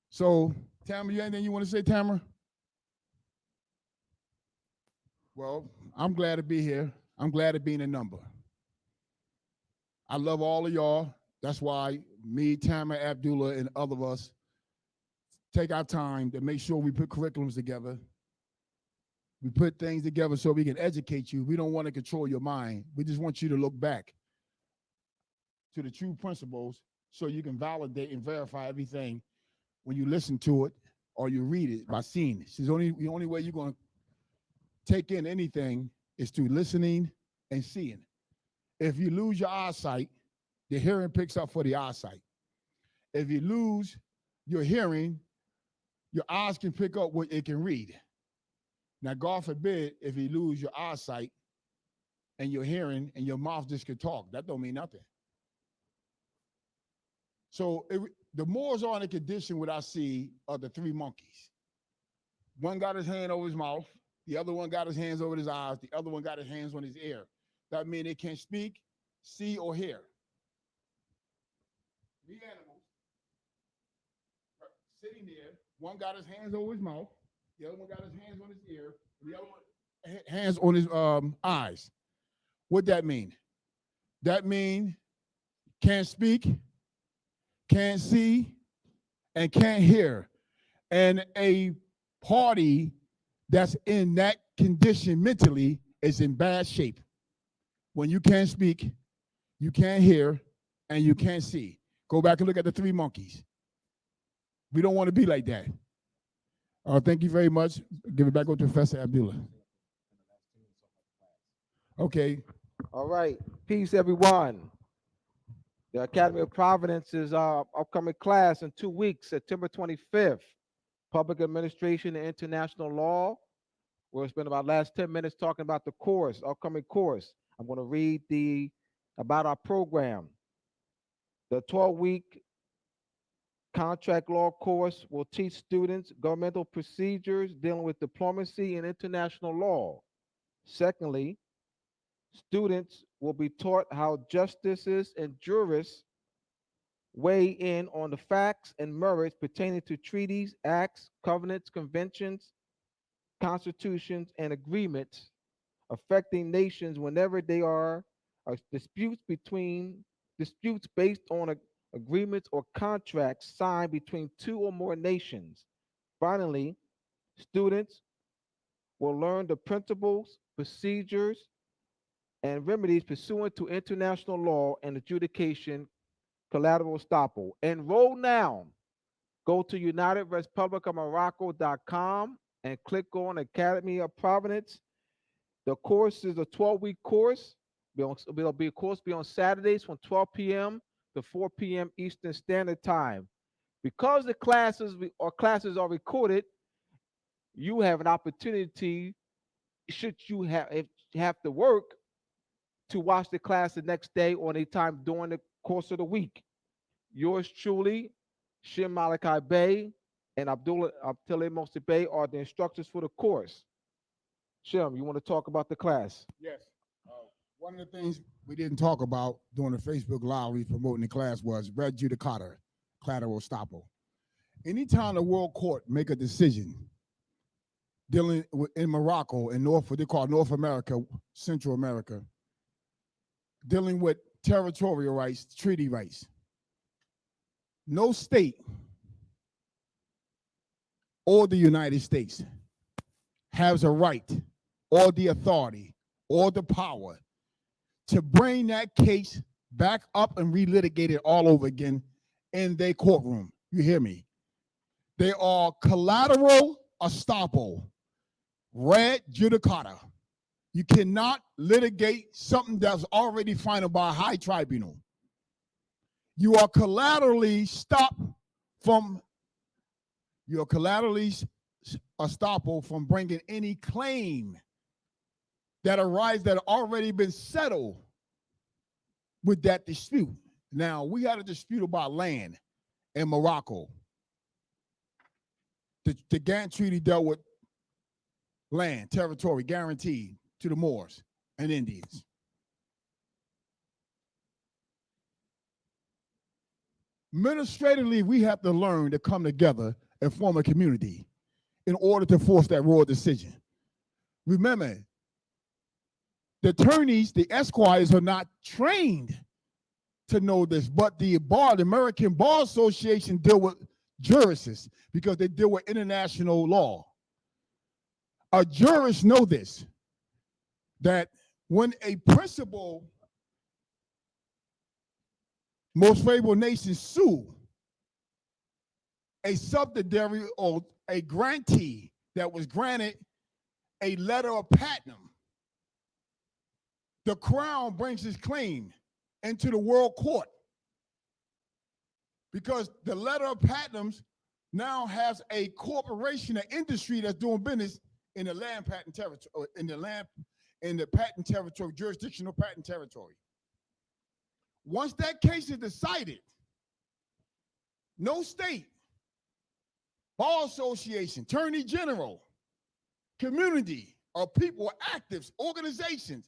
B: So, Tamara, you anything you want to say, Tamara? Well, I'm glad to be here. I'm glad to be in a number. I love all of y'all. That's why me, Tamara, Abdullah, and other of us take our time to make sure we put curriculums together. We put things together so we can educate you. We don't want to control your mind. We just want you to look back to the true principles so you can validate and verify everything when you listen to it or you read it by seeing it. It's the only way you're going to take in anything is through listening and seeing. If you lose your eyesight, the hearing picks up for the eyesight. If you lose your hearing, your eyes can pick up what it can read. Now, God forbid, if you lose your eyesight and your hearing and your mouth just can talk, that don't mean nothing. So the Moors are in a condition what I see of the three monkeys. One got his hand over his mouth. The other one got his hands over his eyes. The other one got his hands on his ear. That means they can't speak, see, or hear. Three animals sitting there. One got his hands over his mouth. The other one got his hands on his ear. The other one hands on his eyes. What that mean? That mean can't speak, can't see, and can't hear. And a party that's in that condition mentally is in bad shape. When you can't speak, you can't hear, and you can't see. Go back and look at the three monkeys. We don't want to be like that. Thank you very much. Give it back over to Professor Abdullah. Okay.
A: All right. Peace, everyone. The Academy of Providence is upcoming class in 2 weeks, September 25th. Public Administration and International Law. We'll spend about last 10 minutes talking about the course, upcoming course. I'm going to read the about our program. The 12-week contract law course will teach students governmental procedures dealing with diplomacy and international law. Secondly, students will be taught how justices and jurists weigh in on the facts and merits pertaining to treaties, acts, covenants, conventions, constitutions, and agreements affecting nations whenever they are disputes based on agreements or contracts signed between two or more nations. Finally, students will learn the principles, procedures, and remedies pursuant to international law and adjudication collateral estoppel. Enroll now. Go to UnitedRepublicOfMorocco.com and click on Academy of Providence. The course is a 12-week course. It'll be a course be on Saturdays from 12 p.m. to 4 p.m. Eastern Standard Time. Because the classes are recorded, you have an opportunity, should you have to work, to watch the class the next day or any time during the course of the week. Yours truly, Shim Malachi Bey and Abdullah Mosi Bey are the instructors for the course. Shim, you want to talk about the class?
B: Yes. One of the things we didn't talk about during the Facebook Live we promoting the class was res judicata, collateral estoppel. Anytime the world court make a decision dealing with, in Morocco and what they call North America, Central America, dealing with territorial rights, treaty rights, no state or the United States has a right or the authority or the power to bring that case back up and relitigate it all over again in their courtroom. You hear me? They are collateral estoppel, res judicata. You cannot litigate something that's already final by a high tribunal. You are collaterally stopped from, you are collaterally estoppel from bringing any claim that arise that already been settled with that dispute. Now, we had a dispute about land in Morocco. The Ghent Treaty dealt with land, territory guaranteed to the Moors and Indians. Administratively, we have to learn to come together and form a community in order to force that royal decision. Remember, the attorneys, the esquires are not trained to know this, but the American Bar Association deal with jurists because they deal with international law. A jurist know this, that when a principal most favored nation sue a subsidiary or a grantee that was granted a letter of patent, the crown brings his claim into the world court because the letter of patents now has a corporation, an industry that's doing business in the land patent territory, in the patent territory, jurisdictional patent territory. Once that case is decided, no state, bar association, attorney general, community of people, actives, organizations,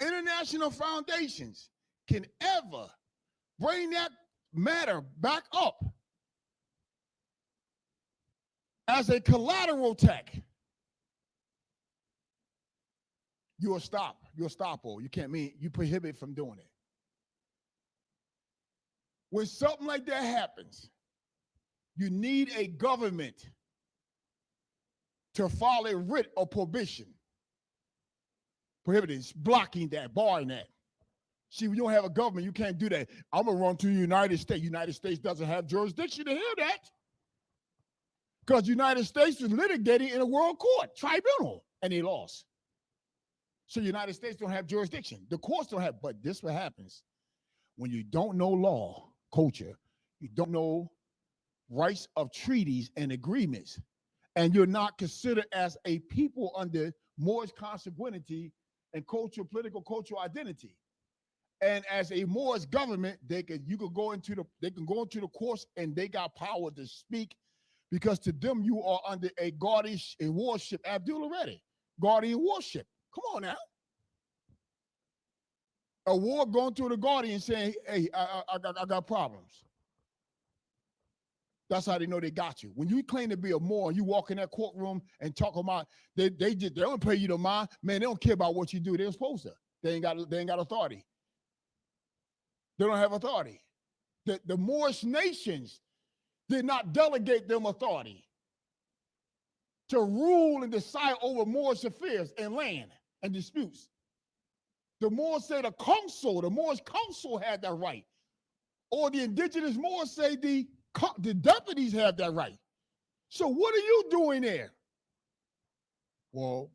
B: international foundations can ever bring that matter back up as a collateral attack. You're stopped. You're stoppable. You can't mean you prohibit from doing it. When something like that happens, you need a government to file a writ of prohibition. Prohibiting, blocking that, barring that. See, when you don't have a government, you can't do that. I'm going to run to the United States. United States doesn't have jurisdiction to hear that. Because the United States was litigating in a world court, tribunal, and they lost. So the United States don't have jurisdiction. The courts don't have, but this is what happens. when you don't know law, culture, you don't know rights of treaties and agreements, and you're not considered as a people under Moorish consanguinity and political cultural identity. And as a Moorish government, they can go into the courts and they got power to speak, because to them you are under a guardian and warship, Abdul already, guardian warship. Come on now. A war going through the guardian saying, hey, I got problems. That's how they know they got you. When you claim to be a Moor and you walk in that courtroom and talk about they don't pay you no mind, man, they don't care about what you do. They're supposed to. They ain't got authority. They don't have authority. The Moorish nations did not delegate them authority to rule and decide over Moorish affairs and land and disputes. The Moors say the Moorish council had that right. Or the indigenous Moors say the deputies have that right. So what are you doing there? Well,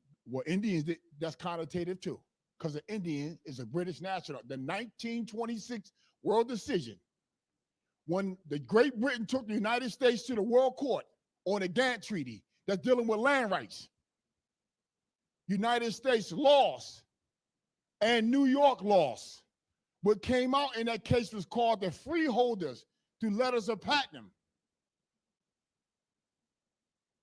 B: Indians, that's connotative too, because the Indian is a British national. The 1926 World Decision, when the Great Britain took the United States to the World Court on the Gantt Treaty that's dealing with land rights, United States lost and New York lost. What came out in that case was called the freeholders through letters of patent.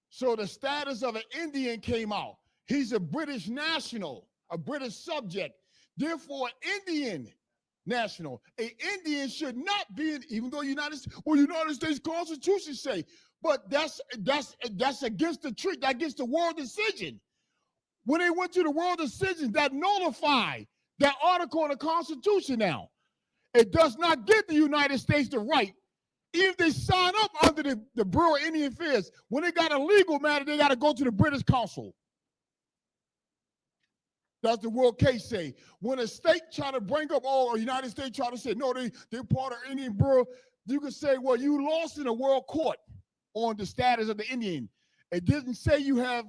B: So the status of an Indian came out. He's a British national, a British subject. Therefore, an Indian national. An Indian should not be even though United States Constitution say, but that's against the treaty, against the world decision. When they went to the world decision, that nullified that article in the Constitution now. It does not give the United States the right, even if they sign up under the Bureau of Indian Affairs, when they got a legal matter, they got to go to the British Council. That's the world case say. When a state try to bring up, or United States try to say, no, they're part of Indian Bureau, you can say, well, you lost in a world court on the status of the Indian. It didn't say you have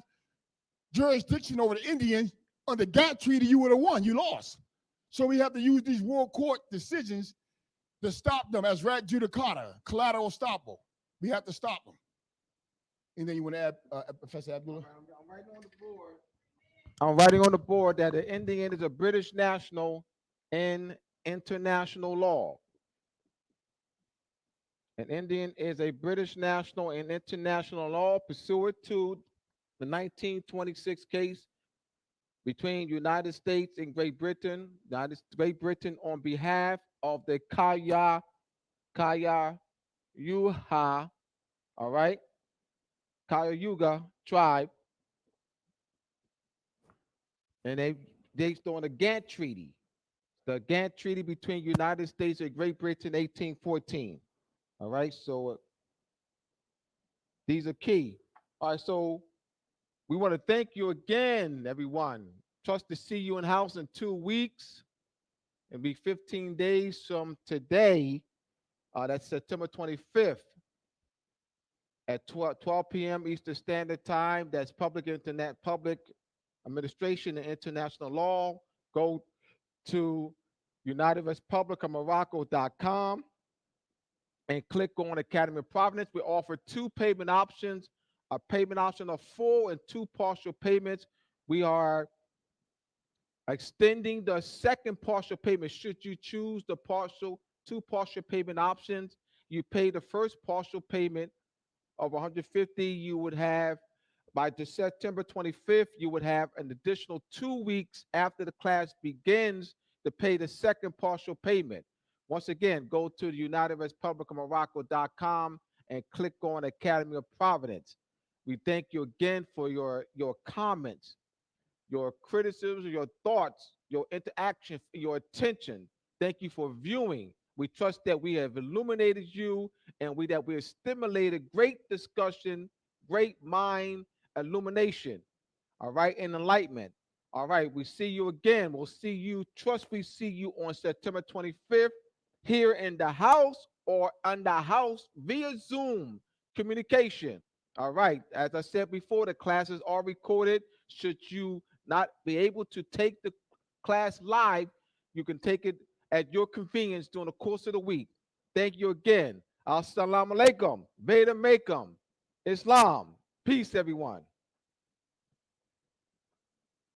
B: jurisdiction over the Indians. On the Gantt Treaty, you would have won. You lost. So we have to use these world court decisions to stop them as rat judicata, collateral estoppel. We have to stop them. Anything you want to add, Professor Abdullah?
A: I'm writing on the board. I'm writing on the board that the Indian is a British national in international law. An Indian is a British national in international law pursuant to the 1926 case between United States and Great Britain. Great Britain on behalf of the Kaya Yuha, all right, Cayuga tribe, and they based on the Gantt Treaty, between United States and Great Britain, 1814. All right, so these are key. All right, so we want to thank you again, everyone. Trust to see you in house in 2 weeks. It'll be 15 days from today. That's September 25th at 12 p.m. Eastern Standard Time. That's public administration and international law. Go to UnitedRepublicOfMorocco.com and click on Academy of Providence. We offer 2 payment options, a payment option of full and 2 partial payments. We are extending the second partial payment. Should you choose the 2 partial payment options, you pay the first partial payment of $150. You would have, by the September 25th, you would have an additional 2 weeks after the class begins to pay the second partial payment. Once again, go to the UnitedRepublicOfMorocco.com and click on Academy of Providence. We thank you again for your comments, your criticisms, your thoughts, your interaction, your attention. Thank you for viewing. We trust that we have illuminated you and that we have stimulated great discussion, great mind illumination, all right, and enlightenment. All right, we see you again. We'll see you, we see you on September 25th here in the house or on the house via Zoom communication. All right, as I said before, the classes are recorded. Should you not be able to take the class live, you can take it at your convenience during the course of the week. Thank you again. Assalamu alaikum. Veda Makum. Islam. Peace, everyone.